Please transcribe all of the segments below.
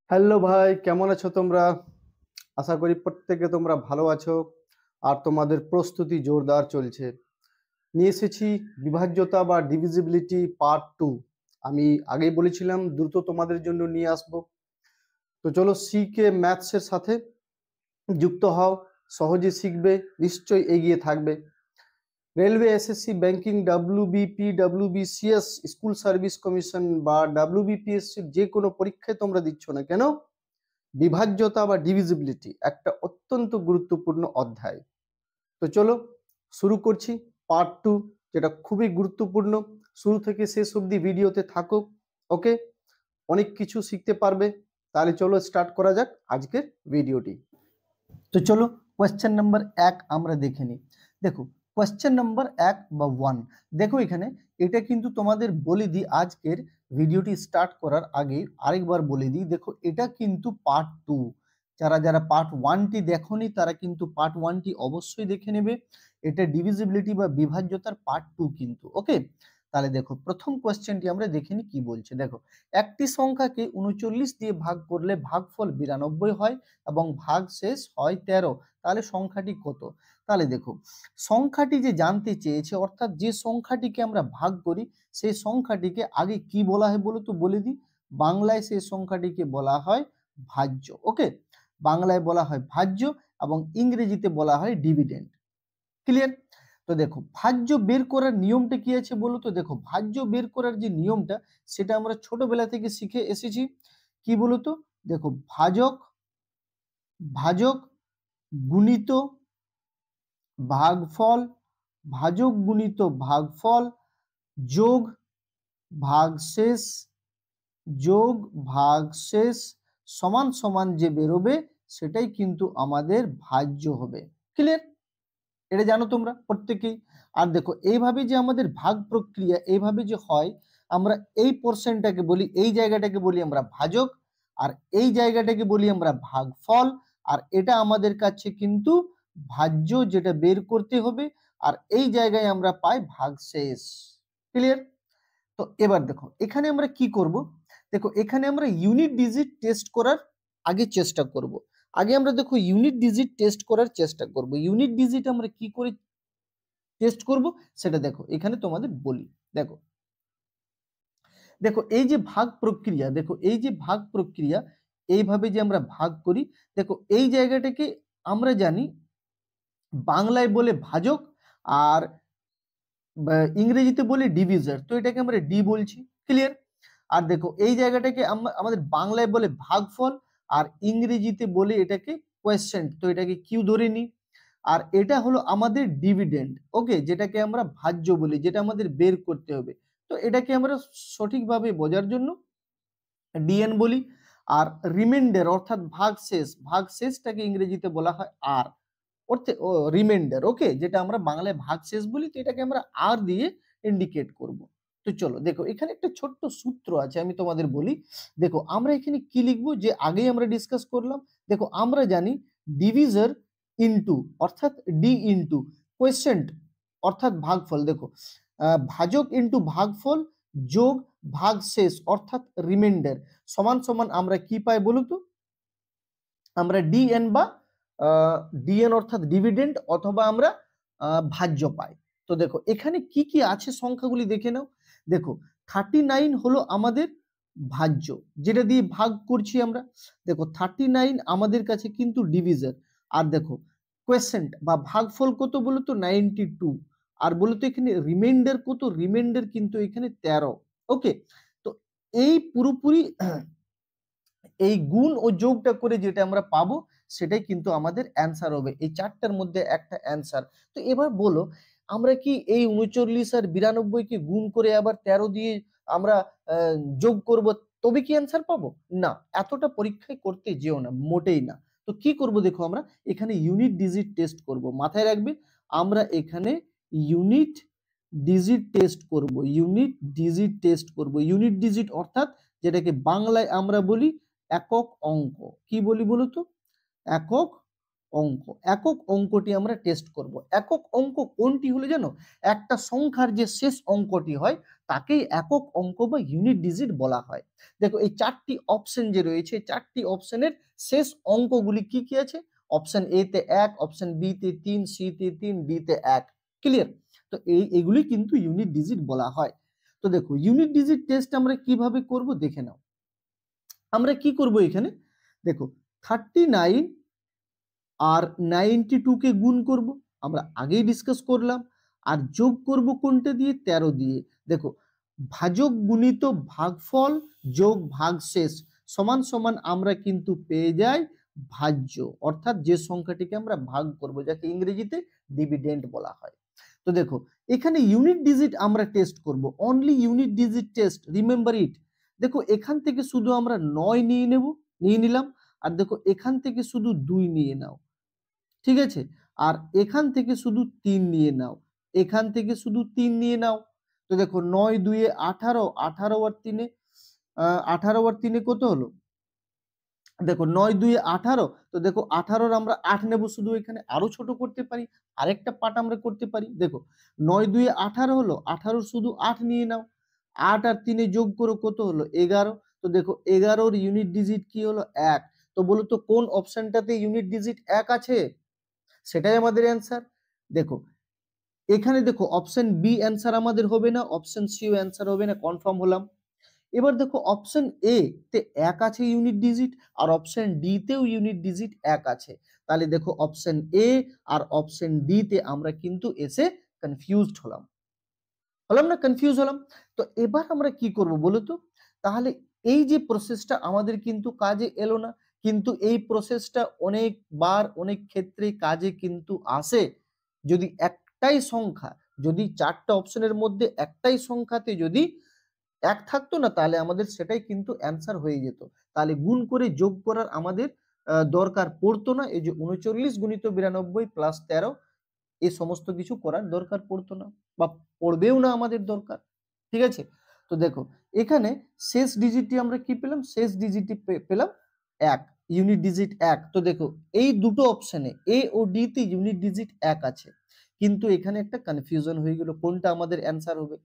Hello ভাই, কেমন আছো তোমরা? আশা করি প্রত্যেকে তোমরা ভালো আছো আর তোমাদের প্রস্তুতি জোরদার চলছে। নিয়ে এসেছি বিভাজ্যতা বা ডিভিজিবিলিটি পার্ট 2। আমি আগেই বলেছিলাম দ্রুত তোমাদের জন্য নিয়ে আসব। তো চলো সিকে ম্যাথসের সাথে যুক্ত হও, সহজে শিখবে, নিশ্চয়ই এগিয়ে থাকবে। Railway, SSC, banking, WBP, WBCS, school service commission বা ডাব্লিউবিপিএসসির যে কোনো পরীক্ষায় তোমরা দিচ্ছ না কেন, বিভাজ্যতা বা ডিভিজিবিলিটি একটা অত্যন্ত গুরুত্বপূর্ণ অধ্যায়। তো চলো শুরু করছি পার্ট 2, যেটা খুবই গুরুত্বপূর্ণ। শুরু থেকে শেষ অবধি ভিডিওতে থাকো, ওকে? অনেক কিছু শিখতে পারবে। তাহলে চলো স্টার্ট করা যাক আজকের ভিডিওটি। তো চলো কোয়েশ্চেন নাম্বার 1 আমরা দেখে নিই। দেখো কোয়েশ্চেন নাম্বার 1 বা 1, দেখো এখানে এটা কিন্তু তোমাদের বলে দিই আজকের ভিডিওটি স্টার্ট করার আগে আরেকবার বলে দিই। দেখো এটা কিন্তু পার্ট 2, যারা যারা পার্ট 1টি দেখোনি তারা কিন্তু পার্ট 1টি অবশ্যই দেখে নেবে। এটা ডিভিজিবিলিটি বা বিভাজ্যতার পার্ট 2 কিন্তু, ওকে? তাহলে দেখো প্রথম কোয়েশ্চেনটি আমরা দেখে নিই কি বলছে। দেখো একটি সংখ্যাকে 39 দিয়ে ভাগ করলে ভাগফল 92 হয় এবং ভাগশেষ হয় 13, তাহলে সংখ্যাটি কত? তাহলে দেখো সংখ্যাটি যে জানতে চেয়েছে, অর্থাৎ যে সংখ্যাটিকে আমরা ভাগ করি সেই সংখ্যাটিকে আগে কি বলা হয় বলো তো, বলে দিই। বাংলায় সেই সংখ্যাটিকে বলা হয় ভাজ্য, ওকে? বাংলায় বলা হয় ভাজ্য এবং ইংরেজিতে বলা হয় ডিভিডেন্ড। ক্লিয়ার? তো দেখো ভাজ্য বের করার নিয়মটা কি আছে বলো তো। দেখো ভাজ্য বের করার যে নিয়মটা সেটা আমরা ছোটবেলা থেকে শিখে এসেছি। কি বলো তো? দেখো ভাজক ভাজক গুণিত ভাগফল, ভাজক গুণিত ভাগফল যোগ ভাগশেষ, যোগ ভাগশেষ সমান সমান যে বেরোবে সেটাই কিন্তু আমাদের ভাজ্য হবে। ক্লিয়ার? এটা জানো তোমরা প্রত্যেকেই। আর দেখো এইভাবে যে আমাদের ভাগ প্রক্রিয়া এইভাবে যে হয়, আমরা এই পোর্শনটাকে বলি, এই জায়গাটাকে বলি আমরা ভাজক, আর এই জায়গাটাকে বলি আমরা ভাগফল, আর এটা আমাদের কাছে কিন্তু ভাজ্য যেটা বের করতে হবে, আর এই জায়গায় আমরা পাই ভাগশেষ। ক্লিয়ার? তো এবার দেখো এখানে আমরা কি করব। দেখো এখানে আমরা ইউনিট ডিজিট টেস্ট করার আগে চেষ্টা করব। আগে আমরা দেখো ইউনিট ডিজিট টেস্ট করার চেষ্টা করব। ইউনিট ডিজিট আমরা কি করে টেস্ট করব সেটা দেখো এখানে তোমাদের বলি। দেখো দেখো এই যে ভাগ প্রক্রিয়া, দেখো এই যে ভাগ প্রক্রিয়া এইভাবে যে আমরা ভাগ করি, দেখো এই জায়গাটাকে আমরা জানি বাংলায় বলে ভাজক আর ইংরেজিতে বলি ডিভিজার, তো এটাকে আমরা ডি বলছি। ক্লিয়ার? আর দেখো এই জায়গাটাকে আমাদের বাংলায় বলে ভাগফল আর ইংরেজিতে বলে এটাকে কোয়েশ্চেন্ট, তো এটাকে কিউ ধরে নিই। আর এটা হলো আমাদের ডিভিডেন্ড, ওকে, যেটাকে আমরা ভাজ্য বলি, যেটা আমাদের বের করতে হবে। তো এটাকে আমরা সঠিকভাবে বোঝার জন্য ডিএন বলি। আর রিমাইন্ডার অর্থাৎ ভাগশেষ, ভাগশেষটাকে ইংরেজিতে বলা হয় আর, অর্থে রিমাইন্ডার, ওকে, যেটা আমরা বাংলায় ভাগশেষ বলি, তো এটাকে আমরা আর দিয়ে ইন্ডিকেট করব। তো চলো দেখো এখানে একটা ছোট্ট সূত্র আছে, আমি তোমাদের বলি। দেখো আমরা এখানে কি লিখবো যে আগেই আমরা ডিসকাস করলাম। দেখো আমরা জানি ডিভিজার ইনটু অর্থাৎ ডি ইনটু কোয়েশ্চেন্ট অর্থাৎ ভাগফল। দেখো ভাজক ইনটু ভাগফল যোগ ভাগশেষ অর্থাৎ রিমাইন্ডার সমান সমান আমরা কি পাই বলো তো? আমরা ডিএন বা ডিএন অর্থাৎ ডিভিডেন্ড অথবা আমরা ভাজ্য পাই। তো দেখো এখানে কি কি আছে সংখ্যাগুলি দেখে নাও। দেখো 39 হলো আমাদের ভাজ্য, যেটা দিয়ে ভাগ করছি আমরা। দেখো 39 আমাদের কাছে কিন্তু ডিভিজার। আর দেখো কোয়েশ্চেন্ট বা ভাগফল কত বলো তো? 92। আর বলো তো এখানে রিমাইন্ডার কত? রিমাইন্ডার কিন্তু এখানে 13। ওকে, তো এই পুরোপুরি এই গুণ ও যোগটা করে যেটা আমরা পাবো সেটাই কিন্তু আমাদের অ্যান্সার হবে, এই চারটার মধ্যে একটা অ্যান্সার। তো এবার বলো আমরা কি এই 39 আর 92 কে গুণ করে আবার 13 দিয়ে আমরা যোগ করব তবে কি অ্যান্সার পাবো? না, এতটা পরীক্ষায় করতে যেও না, মোটেই না। তো কি করব দেখো, আমরা এখানে ইউনিট ডিজিট টেস্ট করব। মাথায় রাখবে আমরা এখানে ইউনিট ডিজিট টেস্ট করব, ইউনিট ডিজিট টেস্ট করব। ইউনিট ডিজিট অর্থাৎ যেটাকে বাংলায় আমরা বলি একক অঙ্ক। কি বলি বলো তো? একক অঙ্ক। একক অঙ্কটি আমরা টেস্ট করব। একক অঙ্ক কোনটি হলো জানো? একটা সংখ্যার যে শেষ অঙ্কটি হয় তাকেই একক অঙ্ক বা ইউনিট ডিজিট বলা হয়। দেখো এই চারটি অপশন যে রয়েছে, চারটি অপশনের শেষ অঙ্কগুলি কি কি আছে? অপশন এ তে 1, অপশন বি তে 3, সি তে 3, ডি তে 1। ক্লিয়ার? তো এগুলি কিন্তু ইউনিট ডিজিট বলা হয়। তো দেখো ইউনিট ডিজিট টেস্ট আমরা কিভাবে করব দেখে নাও। আমরা কি করব এখানে, দেখো 39 আর 92 কে গুণ করব, আমরা আগেই ডিসকাস করলাম। আর যোগ করব কোনটা দিয়ে? 13 দিয়ে। দেখো ভাজক গুণিত ভাগফল যোগ ভাগশেষ সমান সমান আমরা কিন্তু পেয়ে যাই ভাজ্য, অর্থাৎ যে সংখ্যাটিকে আমরা ভাগ করব, যাকে ইংরেজিতে ডিভিডেন্ড বলা হয়। তো দেখো এখানে ইউনিট ডিজিট আমরা টেস্ট করব, only unit digit test, remember it. দেখো এখান থেকে শুধু আমরা 9 নিয়ে নিলাম, আর দেখো এখান থেকে শুধু 2 নিয়ে নাও, ঠিক আছে? আর এখান থেকে শুধু 3 নিয়ে নাও, এখান থেকে শুধু 3 নিয়ে নাও। তো দেখো 9 2 18, 18 আর 3 18 আর 3 কত হলো? দেখো 9 2 18। তো দেখো 18 আমরা 8 নেব, শুধু এখানে আরো ছোট করতে পারি, আরেকটা পার্ট আমরা করতে পারি। দেখো 9 2 18 হলো, 18 শুধু 8 নিয়ে নাও, 8 আর 3 যোগ করো, কত হলো? 11। তো দেখো 11 এর ইউনিট ডিজিট কি হলো? 1। তো বলো তো কোন অপশনটাতে ইউনিট ডিজিট 1 আছে? সেটাই আমাদের অ্যান্সার। দেখো এখানে দেখো অপশন বি অ্যান্সার আমাদের হবে না, অপশন সিও অ্যান্সার হবে না, কনফার্ম হলাম। এবার দেখো অপশন এ তে 1 আছে ইউনিট ডিজিট, আর অপশন ডি তেও ইউনিট ডিজিট 1 আছে। তাহলে দেখো অপশন এ আর অপশন ডি তে আমরা কিন্তু এসে কনফিউজড হলাম না? কনফিউজ হলাম। তো এবার আমরা কি করব বলো তো? তাহলে এই যে প্রসেসটা আমাদের কিন্তু কাজে এলো না, কিন্তু এই প্রসেসটা অনেকবার অনেক ক্ষেত্রে কাজে কিন্তু আসে। যদি একটাই সংখ্যা, যদি 4টা অপশনের মধ্যে একটাই সংখ্যাতে যদি 1 থাকতো না, তাহলে আমাদের সেটাই কিন্তু অ্যান্সার হয়ে যেত। তাহলে গুণ করে যোগ করার আমাদের দরকার পড়তো না। এই যে 39 গুণিত 92 প্লাস 13, এই সমস্ত কিছু করার দরকার পড়তো না, বা পড়বেও না আমাদের দরকার। ঠিক আছে? তো দেখো এখানে শেষ ডিজিটটি আমরা কি পেলাম? শেষ ডিজিটটি পেলাম 1, ইউনিট ডিজিট 1। তো দেখো এই দুটো অপশনে এ ও ডি তে ইউনিট ডিজিট 1 আছে, কিন্তু এখানে একটা কনফিউশন হয়ে গেল কোনটা আমাদের অ্যান্সার হবে।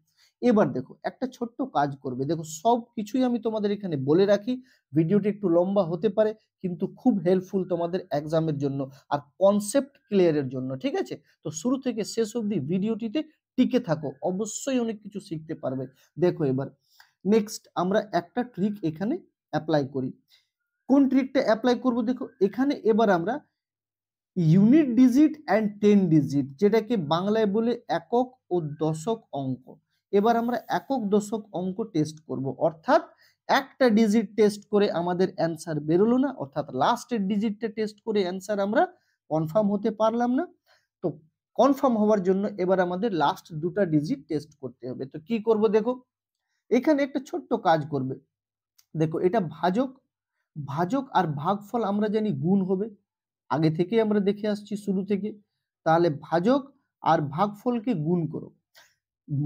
এবার দেখো একটা ছোট্ট কাজ করবে, দেখো সব কিছুই আমি তোমাদের এখানে বলে রাখি, ভিডিওটি একটু লম্বা হতে পারে কিন্তু খুব হেল্পফুল তোমাদের এক্সামের জন্য আর কনসেপ্ট ক্লিয়ারের জন্য। ঠিক আছে? তো শুরু থেকে শেষ অবধি ভিডিওটিতে টিকে থাকো, অবশ্যই অনেক কিছু শিখতে পারবে। দেখো এবার নেক্সট আমরা একটা ট্রিক এখানে অ্যাপ্লাই করি। কোন ট্রিকটা অ্যাপ্লাই করব? দেখো এখানে এবার আমরা ইউনিট ডিজিট অ্যান্ড 10 ডিজিট, যেটাকে বাংলায় বলে একক ও দশক অঙ্ক, এবার আমরা একক দশক অঙ্ক টেস্ট করব। অর্থাৎ একটা ডিজিট টেস্ট করে আমাদের অ্যান্সার বেরোলো না, অর্থাৎ লাস্টের ডিজিটটা টেস্ট করে অ্যান্সার আমরা কনফার্ম হতে পারলাম না। তো কনফার্ম হওয়ার জন্য এবার আমাদের লাস্ট দুটা ডিজিট টেস্ট করতে হবে। তো কি করব? দেখো এখানে একটা ছোট্ট কাজ করবে। দেখো এটা ভাজক, ভাজক আর ভাগফল আমরা জানি গুণ হবে, আগে থেকে আমরা দেখে আসছি শুরু থেকে। তাহলে ভাজক আর ভাগফলকে গুণ করো।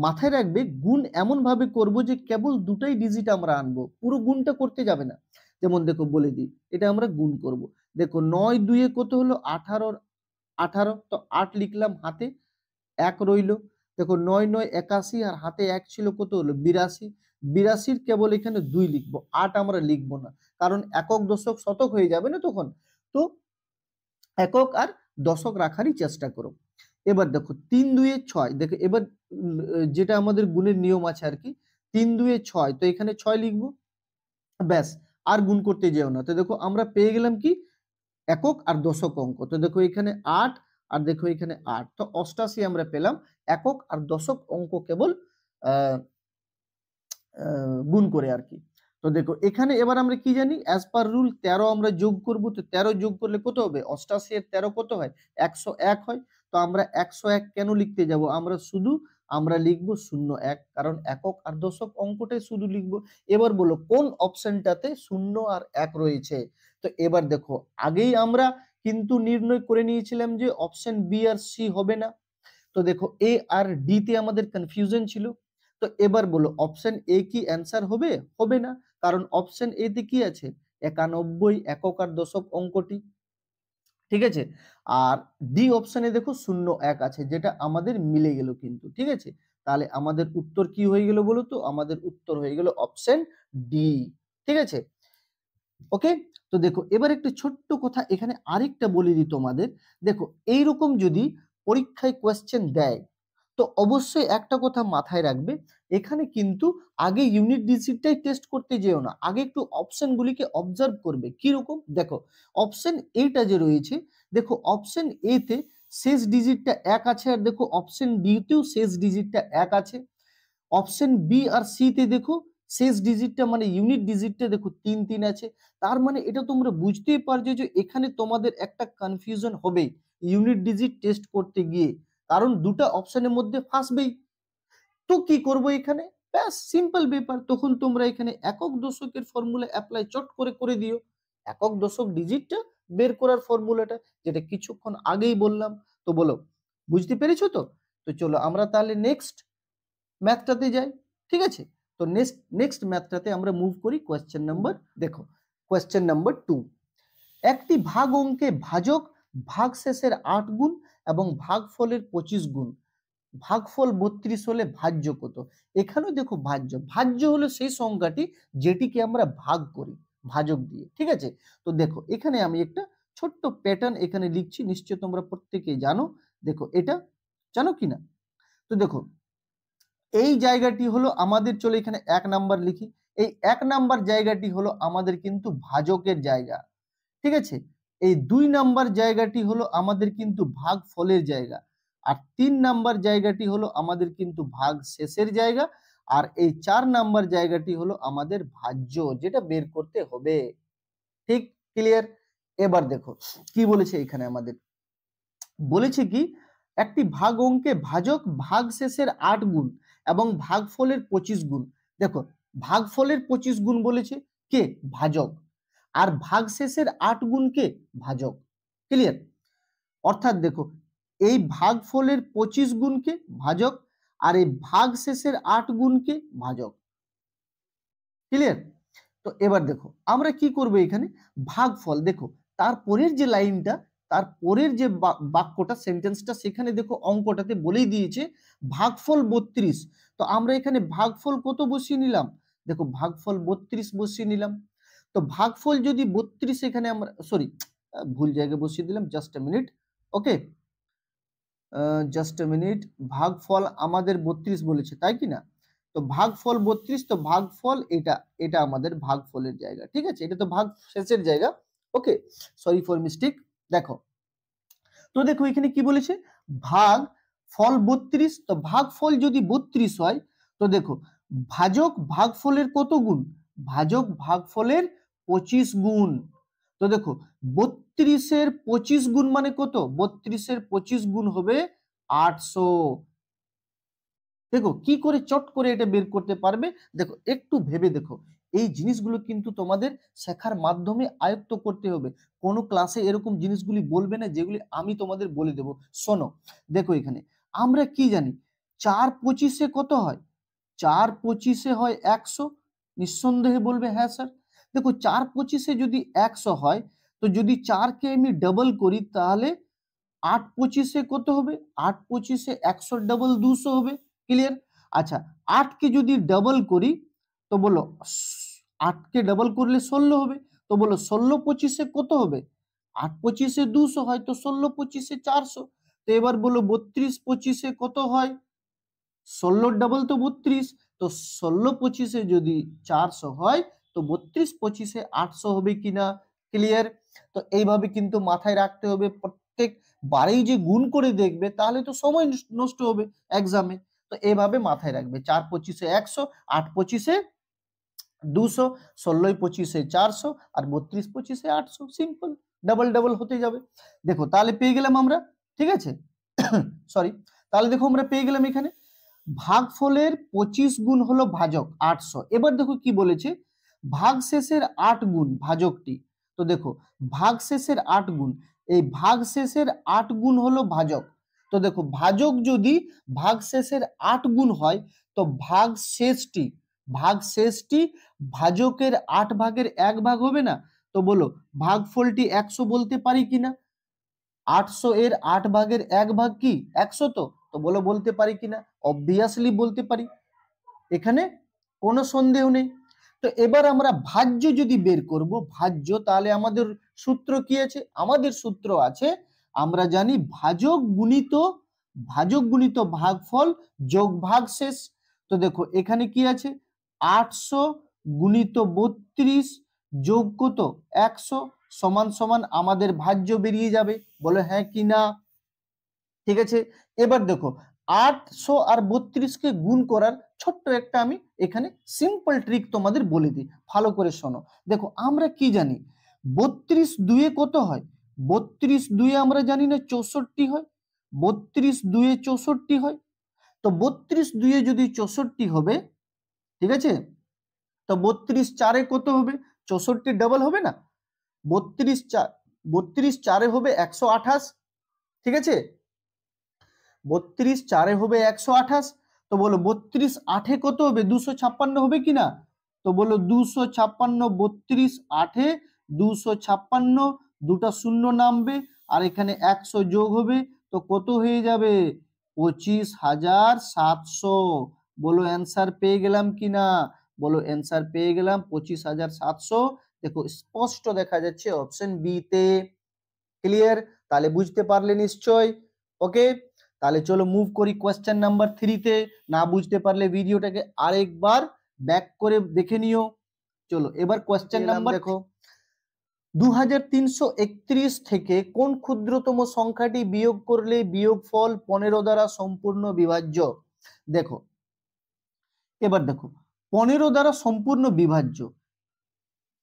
মাথায় রাখবে গুণ এমন ভাবে করব যে কেবল দুটাই ডিজিট আমরা আনবো, পুরো গুণটা করতে যাবে না। যেমন দেখো বলে দিই, এটা আমরা গুণ করব। দেখো 9 2 কত হলো? 18, 18। তো 8 লিখলাম, হাতে 1 রইল। দেখো 9 9 81, আর হাতে 1 ছিল, কত হলো? 82। 82 কেবল এখানে 2 লিখবো, 8 আমরা লিখবো না, কারণ একক দশক শতক হয়ে যাবে না তখন। তো একক আর দশক রাখারই চেষ্টা করো। এবার দেখো 3 2 6, দেখো এবার যেটা আমাদের গুণের নিয়ম আছে আর কি, 3 2 6, তো এখানে 6 লিখবো, ব্যাস, আর গুণ করতে যেও না। তো দেখো আমরা পেয়ে গেলাম কি? একক আর দশক অঙ্ক। তো দেখো এখানে 8, আর দেখো এখানে 8, তো 88 আমরা পেলাম একক আর দশক অঙ্ক কেবল আহ গুণ করে আর কি। তো দেখো এখানে এবার আমরা কি জানি, অ্যাজ পার রুল 13 আমরা যোগ করব। তো 13 যোগ করলে কত হবে? 88 এর 13 কত হয়? 101 হয়। তো আমরা 101 কেন লিখতে যাব? আমরা লিখবো 01, কারণ একক আর দশক অঙ্কটাই শুধু লিখবো। এবার বলো কোন অপশনটাতে 0 আর 1 রয়েছে? তো এবার দেখো আগেই আমরা কিন্তু নির্ণয় করে নিয়েছিলাম যে অপশন বি আর সি হবে না। তো দেখো এ আর ডি তে আমাদের কনফিউশন ছিল। তো এবার বলো অপশন এ কি অ্যান্সার হবে? হবে না, কারণ অপশন এ তে কি আছে? 91, একক আর দশক অঙ্কটি। ঠিক আছে? আর ডি অপশনে দেখো 0 1 আছে, যেটা আমাদের মিলে গেল কিন্তু। ঠিক আছে? তাহলে আমাদের উত্তর কি হয়ে গেল বলো তো? আমাদের উত্তর হয়ে গেল অপশন ডি। ঠিক আছে, ওকে। তো দেখো এবার একটা ছোট্ট কথা এখানে আরেকটা বলে দিই তোমাদের। দেখো এইরকম যদি পরীক্ষায় কোয়েশ্চেন দেয় তো অবশ্যই একটা কথা মাথায় রাখবে, এখানে কিন্তু আগে ইউনিট ডিজিটটাই টেস্ট করতে যেও না, আগে একটু অপশনগুলিকে অবজার্ভ করবে। কি রকম? দেখো অপশন এটা যে রয়েছে, দেখো অপশন এ তে শেষ ডিজিটটা 1 আছে, আর দেখো অপশন ডি তেও শেষ ডিজিটটা 1 আছে। অপশন বি আর সি তে দেখো শেষ ডিজিটটা মানে ইউনিট ডিজিটটা দেখো 3 3 আছে। তার মানে এটা তোমরা বুঝতেই পারছো যে এখানে তোমাদের একটা কনফিউশন হবে ইউনিট ডিজিট টেস্ট করতে গিয়ে, কারণ দুটো অপশনের মধ্যে ফাঁসবেই। তো কি করব এখানে? ব্যাস সিম্পল ব্যাপার, তখন তোমরা এখানে একক দশকের ফর্মুলা অ্যাপ্লাই চট করে করে দিও। একক দশক ডিজিটটা বের করার ফর্মুলাটা, যেটা কিছুক্ষণ আগেই বললাম। তো বলো বুঝতে পেরেছো তো? তো চলো আমরা তাহলে নেক্সট ম্যাথটাতে যাই। ঠিক আছে, তো নেক্সট ম্যাথটাতে আমরা মুভ করি। কোয়েশ্চেন নাম্বার দেখো, কোয়েশ্চেন নাম্বার 2। একটি ভাগ অঙ্কে ভাজক ভাগশেষের 8 গুণ এবং ভাগফলের 25 গুণ, ভাগফল 32 হলে ভাজ্য কত? এখানেও দেখো ভাজ্য হলো সেই সংখ্যাটি যেটিকে আমরা ভাগ করি ভাজক দিয়ে। ঠিক আছে, তো দেখো এখানে আমি একটা ছোট্ট প্যাটার্ন এখানে লিখছি, নিশ্চয় তোমরা প্রত্যেকেই জানো। দেখো এটা জানো কিনা? তো দেখো এই জায়গাটি হলো আমাদের, চলো এখানে 1 নাম্বার লিখি। এই 1 নাম্বার জায়গাটি হলো আমাদের কিন্তু ভাজকের জায়গা। ঠিক আছে, এই 2 নাম্বার জায়গাটি হলো আমাদের কিন্তু ভাগফলের জায়গা, আর 3 নাম্বার জায়গাটি হলো আমাদের কিন্তু ভাগ শেষের জায়গা, আর এই 4 নাম্বার জায়গাটি হলো আমাদের ভাজ্য, যেটা বের করতে হবে। ঠিক ক্লিয়ার? এবার দেখো কি বলেছে এখানে আমাদের, বলেছে কি একটি ভাগ অঙ্কে ভাজক ভাগশেষের 8 গুণ এবং ভাগফলের 25 গুণ। দেখো ভাগফলের 25 গুণ বলেছে কে? ভাজক। আর ভাগশেষের 8 গুণ কে? ভাজক। ক্লিয়ার? অর্থাৎ দেখো এই ভাগফলের 25 গুণকে ভাজক, আর এই ভাগশেষের 8 গুণকে ভাজক। ক্লিয়ার? তো এবার দেখো আমরা কি করব এখানে, ভাগফল দেখো তারপরের যে লাইনটা, তারপরের যে বাক্যটা সেন্টেন্সটা, সেখানে দেখো অঙ্কটাতে বলেই দিয়েছে ভাগফল 32। তো আমরা এখানে ভাগফল কত বসিয়ে নিলাম? দেখো ভাগফল 32 বসিয়ে নিলাম। তো ভাগফল যদি 32 এখানে আমরা সরি ভুল জায়গায় বসিয়ে দিলাম, just a minute. Okay, just a minute. ভাগফল আমাদের 32 বলেছে, তাই কি না? তো ভাগফল 32, তো ভাগফল এটা আমাদের ভাগফলের জায়গা। ঠিক আছে, এটা তো ভাগ শেষের জায়গা। ওকে, সরি ফর মিস্টেক। দেখো তো দেখো এখানে কি বলেছে, ভাগ ফল 32। তো ভাগফল যদি 32 হয়, তো দেখো ভাজক ভাগফলের কত গুণ? ভাজক ভাগফলের 25 গুণ। তো দেখো 32-এর 25 গুণ মানে কত? 32-এর 25 গুণ হবে 800। দেখো কি করে চট করে এটা বের করতে পারবে। দেখো একটু ভেবে দেখো, এই জিনিসগুলো কিন্তু তোমাদের শেখার মাধ্যমে আয়ত্ত করতে হবে। কোনো ক্লাসে এরকম জিনিসগুলি বলবে না যেগুলি আমি তোমাদের বলে দেব। শোনো দেখো এখানে আমরা কি জানি, 4 25-এ কত হয়? 4 25-এ হয় 100। নিঃসন্দেহে বলবে হ্যাঁ স্যার। দেখো 4 25-এ যদি 100 হয়, তো যদি 4-কে আমি ডাবল করি তাহলে 8 25-এ কত হবে? 8 25-এ 100 ডাবল 200 হবে। ক্লিয়ার? আচ্ছা 8-কে যদি ডাবল করি, তো বলো 8-কে ডাবল করলে 16 হবে। তো বলো 16 25-এ কত হবে? 8 25-এ 200 হয়, তো 16 25-এ 400। তো এবার বলো 32 25-এ কত হয়? 16 ডাবল তো 32। তো 16 25-এ যদি 400 হয়, তো 32 25-এ 800 হবে কিনা? ক্লিয়ার? তো এইভাবে কিন্তু মাথায় রাখতে হবে, প্রত্যেক বারেই যে গুণ করে দেখবে তাহলে তো সময় নষ্ট হবে এক্সামে। তো এইভাবে মাথায় রাখবে, 4 25-এ 100, 8 25-এ 200, 16 25-এ 400, আর 32 25-এ 800। সিম্পল, ডাবল ডাবল হতে যাবে। দেখো তাহলে পেয়ে গেলাম আমরা। ঠিক আছে, সরি। তাহলে দেখো আমরা পেয়ে গেলাম এখানে ভাগফলের 25 গুণ হলো ভাজক 800। এবার দেখো কি বলেছে, ভাগশেষের 8 গুণ ভাজকটি। তো দেখো ভাগশেষের 8 গুণ, এই ভাগশেষের 8 গুণ হলো ভাজক। তো দেখো ভাজক যদি ভাগশেষের 8 গুণ হয়, তো ভাগশেষটি ভাজকের 8 ভাগের 1 ভাগ হবে না? তো বলো ভাগফলটি 100 বলতে পারি কিনা? 800 এর 8 ভাগের 1 ভাগ কি 100? তো তো বলো বলতে পারি কিনা? অবভিয়াসলি বলতে পারি, এখানে কোনো সন্দেহ নেই। তো এবার আমরা ভাজ্য যদি বের করব, ভাজ্য, তাহলে আমাদের সূত্র কি আছে? আমাদের সূত্র আছে, আমরা জানি ভাজক গুণিত ভাগফল যোগ ভাগশেষ। তো দেখো এখানে কি আছে, 800 গুণিত 32 যোগ কত 100 সমান সমান আমাদের ভাজ্য বেরিয়ে যাবে। বলো হ্যাঁ কি না? ঠিক আছে, এবার দেখো 800 আর 32কে গুণ করার ছোট্ট একটা আমি এখানে সিম্পল ট্রিক তোমাদের বলে দিই, ভালো করে শোনো। দেখো আমরা কি জানি, 32 দুয়ে কত হয়? 32 দুয়ে আমরা জানি না 64 হয়। 32 দুয়ে 64 হয়। তো 32 দুয়ে যদি 64 হবে, ঠিক আছে, তো 32 চারে কত হবে? 64 ডাবল হবে না? 32 চারে হবে 128, ঠিক আছে, 32 চারে হবে 128। তো বলো 32 আঠে কত হবে? 256 হবে কিনা? তো বলো 256, 32 আঠে 256, দুটা শূন্য নামবে আর এখানে 100 যোগ হবে, তো কত হয়ে যাবে? 25,700। বলো অ্যান্সার পেয়ে গেলাম কিনা? বলো অ্যান্সার পেয়ে গেলাম 25,700। দেখো স্পষ্ট দেখা যাচ্ছে অপশন বি তে। ক্লিয়ার? তাহলে বুঝতে পারলে নিশ্চয়। ওকে, তাহলে চলো মুভ করি কোয়েশ্চেন নাম্বার 3 তে। না বুঝতে পারলে ভিডিওটাকে আরেকবার ব্যাক করে দেখে নিও। চলো এবার কোয়েশ্চেন নাম্বার দেখো, 2331 থেকে কোন ক্ষুদ্রতম সংখ্যাটি বিয়োগ করলে বিয়োগফল 15 দ্বারা সম্পূর্ণ বিভাজ্য? দেখো এবার দেখো 15 দ্বারা সম্পূর্ণ বিভাজ্য,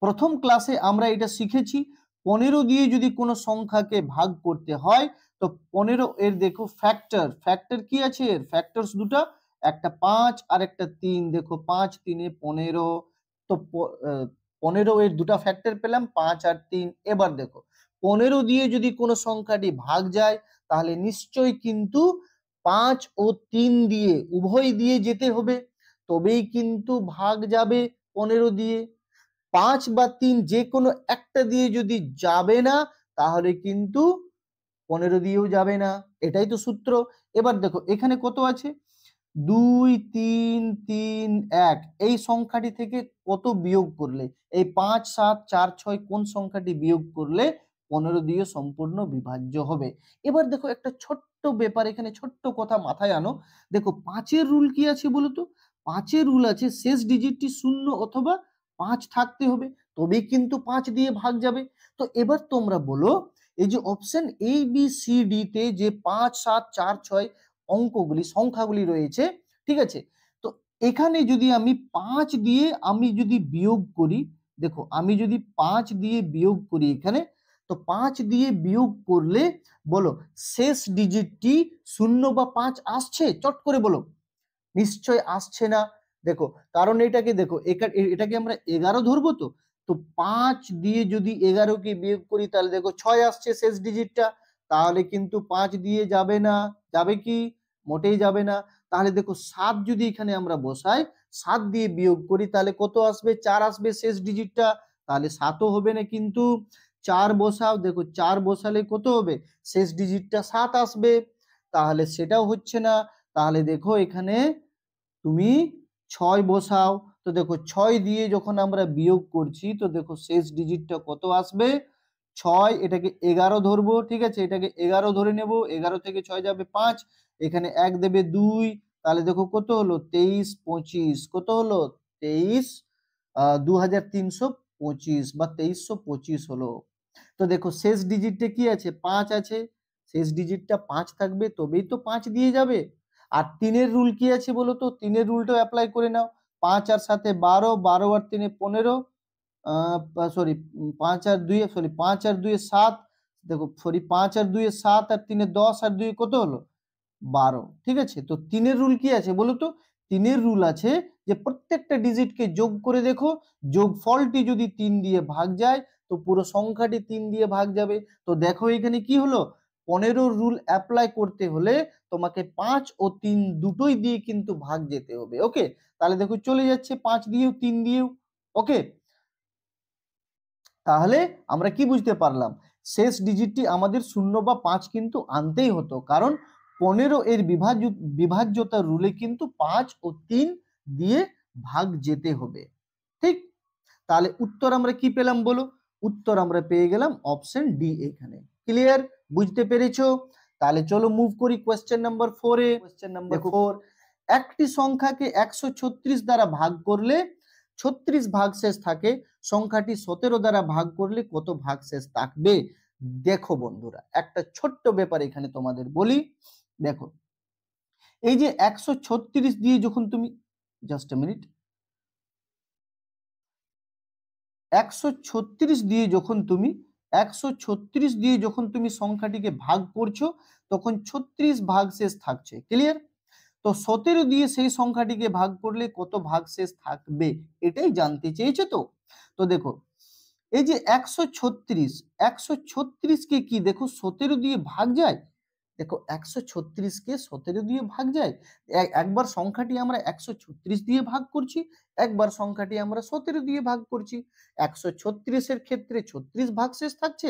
প্রথম ক্লাসে আমরা এটা শিখেছি। 15 দিয়ে যদি কোনো সংখ্যাকে ভাগ করতে হয়, তো 15 এর দেখো ফ্যাক্টর কি আছে? এর ফ্যাক্টরস দুটো, একটা 5 আর একটা 3। দেখো 5 3 15, তো 15 এর দুটো ফ্যাক্টর পেলাম 5 আর 3। এবার দেখো 15 দিয়ে যদি কোনো সংখ্যাটি ভাগ যায়, তাহলে নিশ্চয়ই কিন্তু 5 ও 3 দিয়ে উভয় দিয়ে যেতে হবে, তবেই কিন্তু ভাগ যাবে 15 দিয়ে। 5 বা 3 যে কোনো একটা দিয়ে যদি যাবে না, তাহলে কিন্তু 15 দিয়েও যাবে না। এটাই তো সূত্র। এবার দেখো এখানে কত আছে? 2 3 3 1, এই সংখ্যাটি থেকে কত বিয়োগ করলে, এই 5 7 4 6 কোন সংখ্যাটি বিয়োগ করলে 15 দিয়ে সম্পূর্ণ বিভাজ্য হবে? এবার দেখো একটা ছোট্ট ব্যাপার, এখানে ছোট্ট কথা মাথায় আনো। দেখো 5 এর রুল কি আছে বলো তো? 5 এর রুল আছে শেষ ডিজিটটি 0 অথবা 5 থাকতে হবে, তবেই কিন্তু 5 দিয়ে ভাগ যাবে। তো এবার তোমরা বলো, এই যে option A B C D তে যে 5 7 4 6 অঙ্কগুলি সংখ্যাগুলি রয়েছে, ঠিক আছে, তো এখানে যদি আমি 5 দিয়ে আমি যদি বিয়োগ করি, দেখো আমি যদি 5 দিয়ে বিয়োগ করি এখানে, তো 5 দিয়ে বিয়োগ করলে বলো শেষ ডিজিটটি 0 বা 5 আসছে? চট করে বলো। নিশ্চয় আসছে না। দেখো কারণ এটাকে দেখো এটাকে আমরা 11 ধরবো। তো তো 5 দিয়ে যদি 11 কে বিয়োগ করি, তাহলে দেখো 6 আসছে শেষ ডিজিটটা, তাহলে কিন্তু 5 দিয়ে যাবে না। যাবে কি? মোটেই যাবে না। তাহলে দেখো 7 যদি এখানে আমরা বসাই, 7 দিয়ে বিয়োগ করি, তাহলে কত আসবে? 4 আসবে শেষ ডিজিটটা, তাহলে 7ও হবে না। কিন্তু 4 বসাও, দেখো 4 বসালে কত হবে? শেষ ডিজিটটা 7 আসবে, তাহলে সেটাও হচ্ছে না। তাহলে দেখো এখানে তুমি 6 বসাও। তো দেখো 6 দিয়ে যখন আমরা বিয়োগ করছি, তো দেখো শেষ ডিজিটটা কত আসবে? 6, এটাকে 11 ধরবো, ঠিক আছে, এটাকে 11 ধরে নেব। 11 থেকে 6 যাবে 5, এখানে 1 দেবে 2, তাহলে দেখো কত হলো? 23 25, কত হলো? 23 2325 বা 2325 হলো। তো দেখো শেষ ডিজিটটা কি আছে? 5 আছে, শেষ ডিজিটটা 5 থাকবে, তবেই তো 5 দিয়ে যাবে। আর 3 রুল কি আছে বলো তো? 3 রুলটাও অ্যাপ্লাই করে নাও। 5 আর 7 12, 12 আর 3 15, সরি 5 আর 2 সরি 5 আর 2 7, দেখো সরি 5 আর 2 7 আর 3 10 আর 2 কত হলো? 12, ঠিক আছে। তো 3 রুল কি আছে বলো তো? 3 রুল আছে যে প্রত্যেকটা ডিজিটকে যোগ করে দেখো, যোগফলটি যদি 3 দিয়ে ভাগ যায়, তো পুরো সংখ্যাটি 3 দিয়ে ভাগ যাবে। তো দেখো এখানে কি হলো? 15 রুল অ্যাপ্লাই করতে হলে তোমাকে 5 ও 3 দুটোই দিয়ে কিন্তু ভাগ যেতে হবে। ওকে, তাহলে দেখো চলে যাচ্ছে 5 দিয়েও 3 দিয়েও। ওকে, তাহলে আমরা কি বুঝতে পারলাম? শেষ ডিজিটটি আমাদের 0 বা 5 কিন্তু আনতেই হতো, কারণ 15 এর বিভাজ্যতা রুলে কিন্তু 5 ও 3 দিয়ে ভাগ যেতে হবে। ঠিক, তাহলে উত্তর আমরা কি পেলাম বলো? উত্তর আমরা পেয়ে গেলাম অপশন ডি এখানে। ক্লিয়ার? বুঝতে পেরেছো? তাহলে চলো মুভ করি কোয়েশ্চেন নাম্বার 4 এ। কোয়েশ্চেন নাম্বার 4, একটি সংখ্যাকে 136 দ্বারা ভাগ করলে 36 ভাগশেষ থাকে, সংখ্যাটি 17 দ্বারা ভাগ করলে কত ভাগশেষ থাকবে? দেখো বন্ধুরা, একটা ছোট্ট ব্যাপার এখানে তোমাদের বলি। দেখো, এই যে 136 দিয়ে যখন তুমি, জাস্ট আ মিনিট, 136 দিয়ে যখন তুমি সংখ্যাটিকে ভাগ করছো, তখন 36 ভাগশেষ থাকছে। ক্লিয়ার? তো 17 দিয়ে সেই সংখ্যাটিকে ভাগ করলে কত ভাগশেষ থাকবে, এটাই জানতে চেয়েছে। তো দেখো, এই যে 136 কে কি দেখো 17 দিয়ে ভাগ যায়। দেখো 136 কে 17 দিয়ে ভাগ যায়। একবার সংখ্যাটি আমরা 136 দিয়ে ভাগ করছি, একবার সংখ্যাটি আমরা 17 দিয়ে ভাগ করছি। 136 এর ক্ষেত্রে 36 ভাগশেষ থাকছে,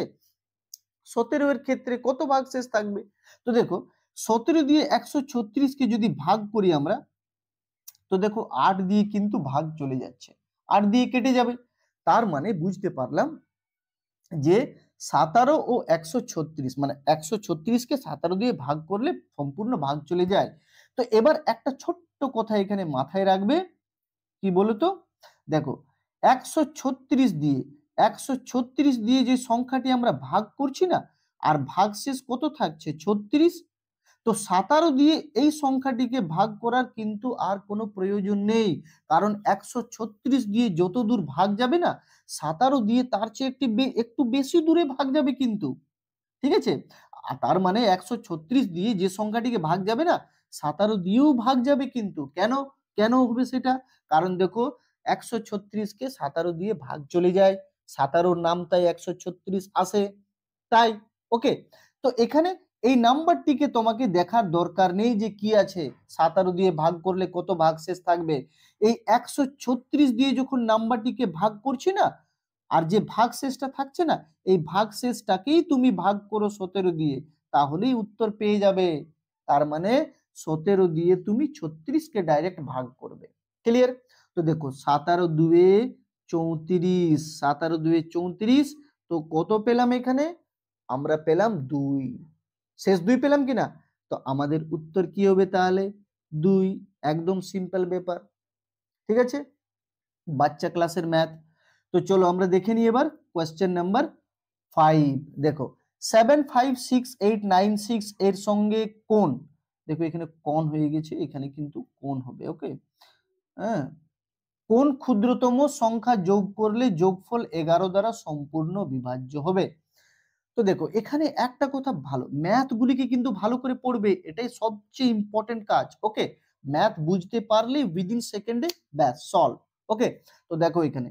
17 এর ক্ষেত্রে কত ভাগশেষ থাকবে? তো দেখো 17 দিয়ে 136 কে যদি ভাগ করি আমরা, তো দেখো 8 দিয়ে কিন্তু ভাগ চলে যাচ্ছে, 8 দিয়ে কেটে যাবে। তার মানে বুঝতে পারলাম যে 17 ও 136, মানে 136 কে 17 দিয়ে ভাগ করলে সম্পূর্ণ ভাগ চলে যায়। তো এবার একটা ছোট্ট কথা এখানে মাথায় রাখবে, কি বলতো? দেখো 136 দিয়ে যে সংখ্যাটি আমরা ভাগ করছি না, আর ভাগশেষ কত থাকছে? 36। তো 17 দিয়ে এই সংখ্যাটিকে ভাগ করার কিন্তু আর কোনো প্রয়োজন নেই, কারণ 136 দিয়ে যত দূর ভাগ যাবে না, 17 দিয়ে তার চেয়ে একটু বেশি দূরে ভাগ যাবে কিন্তু। ঠিক আছে? তার মানে 136 দিয়ে যে সংখ্যাটিকে ভাগ যাবে না, 17 দিয়েও ভাগ যাবে কিন্তু। কেন কেন হবে সেটা? কারণ দেখো 136 কে 17 দিয়ে ভাগ চলে যায়, 17 নাম তাই 136 আসে, তাই। ওকে, তো এখানে এই নাম্বারটিকে তোমাকে দেখার দরকার নেই যে কি আছে, 17 দিয়ে ভাগ করলে কত ভাগশেষ থাকবে। এই 136 দিয়ে যখন নাম্বারটিকে ভাগ করছি না, আর যে ভাগশেষটা থাকছে না, এই ভাগশেষটাকেই তুমি ভাগ করো 17 দিয়ে, তাহলেই উত্তর পেয়ে যাবে। তার মানে 17 দিয়ে তুমি 36 কে ডাইরেক্ট ভাগ করবে। ক্লিয়ার? তো দেখো 17 দুয়ে 34, 17 দুয়ে 34, তো কত পেলাম এখানে? আমরা পেলাম 2, শেষ 2 পেলাম কিনা? তো আমাদের উত্তর কি হবে তাহলে? 2। একদম সিম্পল ব্যাপার। ঠিক আছে, বাচ্চা ক্লাসের ম্যাথ। তো চলো আমরা দেখে নিই এবার কোয়েশ্চেন নাম্বার 5। দেখো 7, 5, 6, 8, 9, 6 এর সঙ্গে কোন, দেখো এখানে কোন হয়ে গেছে, এখানে কিন্তু কোন হবে। ওকে, হ্যাঁ, কোন ক্ষুদ্রতম সংখ্যা যোগ করলে যোগফল 11 দ্বারা সম্পূর্ণ বিভাজ্য হবে? তো দেখো এখানে একটা কথা, ভালো ম্যাথ গুলিকে কিন্তু ভালো করে পড়বে, এটাই সবচেয়ে ইম্পর্টেন্ট কাজ। ওকে, ম্যাথ বুঝতে পারলে উইদিন সেকেন্ডে ব্যাস সলভ। ওকে, তো দেখো এখানে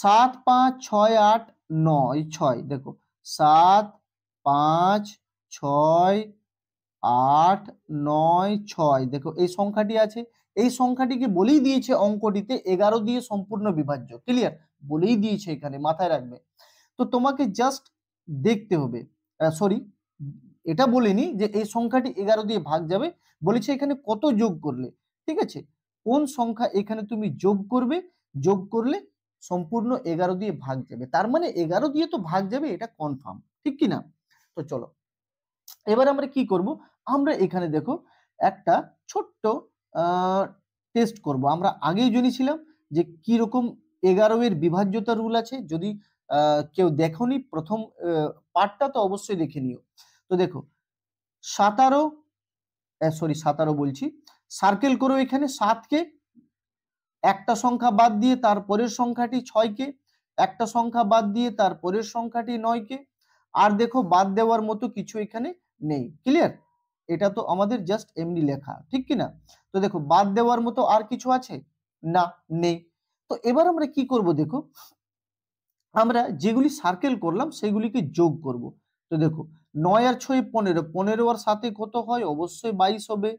7, 5, 6, 8, 9, 6, দেখো 7, 5, 6, 8, 9, 6, দেখো এই সংখ্যাটি আছে, এই সংখ্যাটিকে বলেই দিয়েছে অঙ্কটিতে 11 দিয়ে সম্পূর্ণ বিভাজ্য। ক্লিয়ার? বলেই দিয়েছে এখানে, মাথায় রাখবে। তো তোমাকে জাস্ট দেখতে হবে, সরি, এটা বলিনি যে এই সংখ্যাটি 11 দিয়ে ভাগ যাবে, বলেছে এখানে কত যোগ করলে। ঠিক আছে, কোন সংখ্যা এখানে তুমি যোগ করবে, যোগ করলে সম্পূর্ণ 11 দিয়ে ভাগ যাবে, তার মানে 11 দিয়ে তো ভাগ যাবে, এটা কনফার্ম। ঠিক কি না? তো চলো এবার আমরা কি করব, আমরা এখানে দেখো একটা ছোট্ট টেস্ট করব। আমরা আগেই জেনেছিলাম যে কি রকম 11 এর বিভাজ্যতা রুল আছে। যদি কেউ দেখোনি প্রথম পার্টটা, তো অবশ্যই দেখে নিও। তো দেখো 17 বলছি, সার্কেল করো এখানে 7 কে, একটা সংখ্যা বাদ দিয়ে তারপরের সংখ্যাটি 6 কে, একটা সংখ্যা বাদ দিয়ে তারপরের সংখ্যাটি 9 কে, আর দেখো বাদ দেওয়ার মতো কিছু এখানে নেই। ক্লিয়ার? এটা তো আমাদের জাস্ট এমনি লেখা, ঠিক কি না? তো দেখো বাদ দেওয়ার মতো আর কিছু আছে না, নেই। তো এবার আমরা কি করব, দেখো আমরা যেগুলি সার্কেল করলাম সেগুলিকে যোগ করব। তো দেখো 9 আর 6 15, 15 আর 7 কত হয়? অবশ্যই 22 হবে।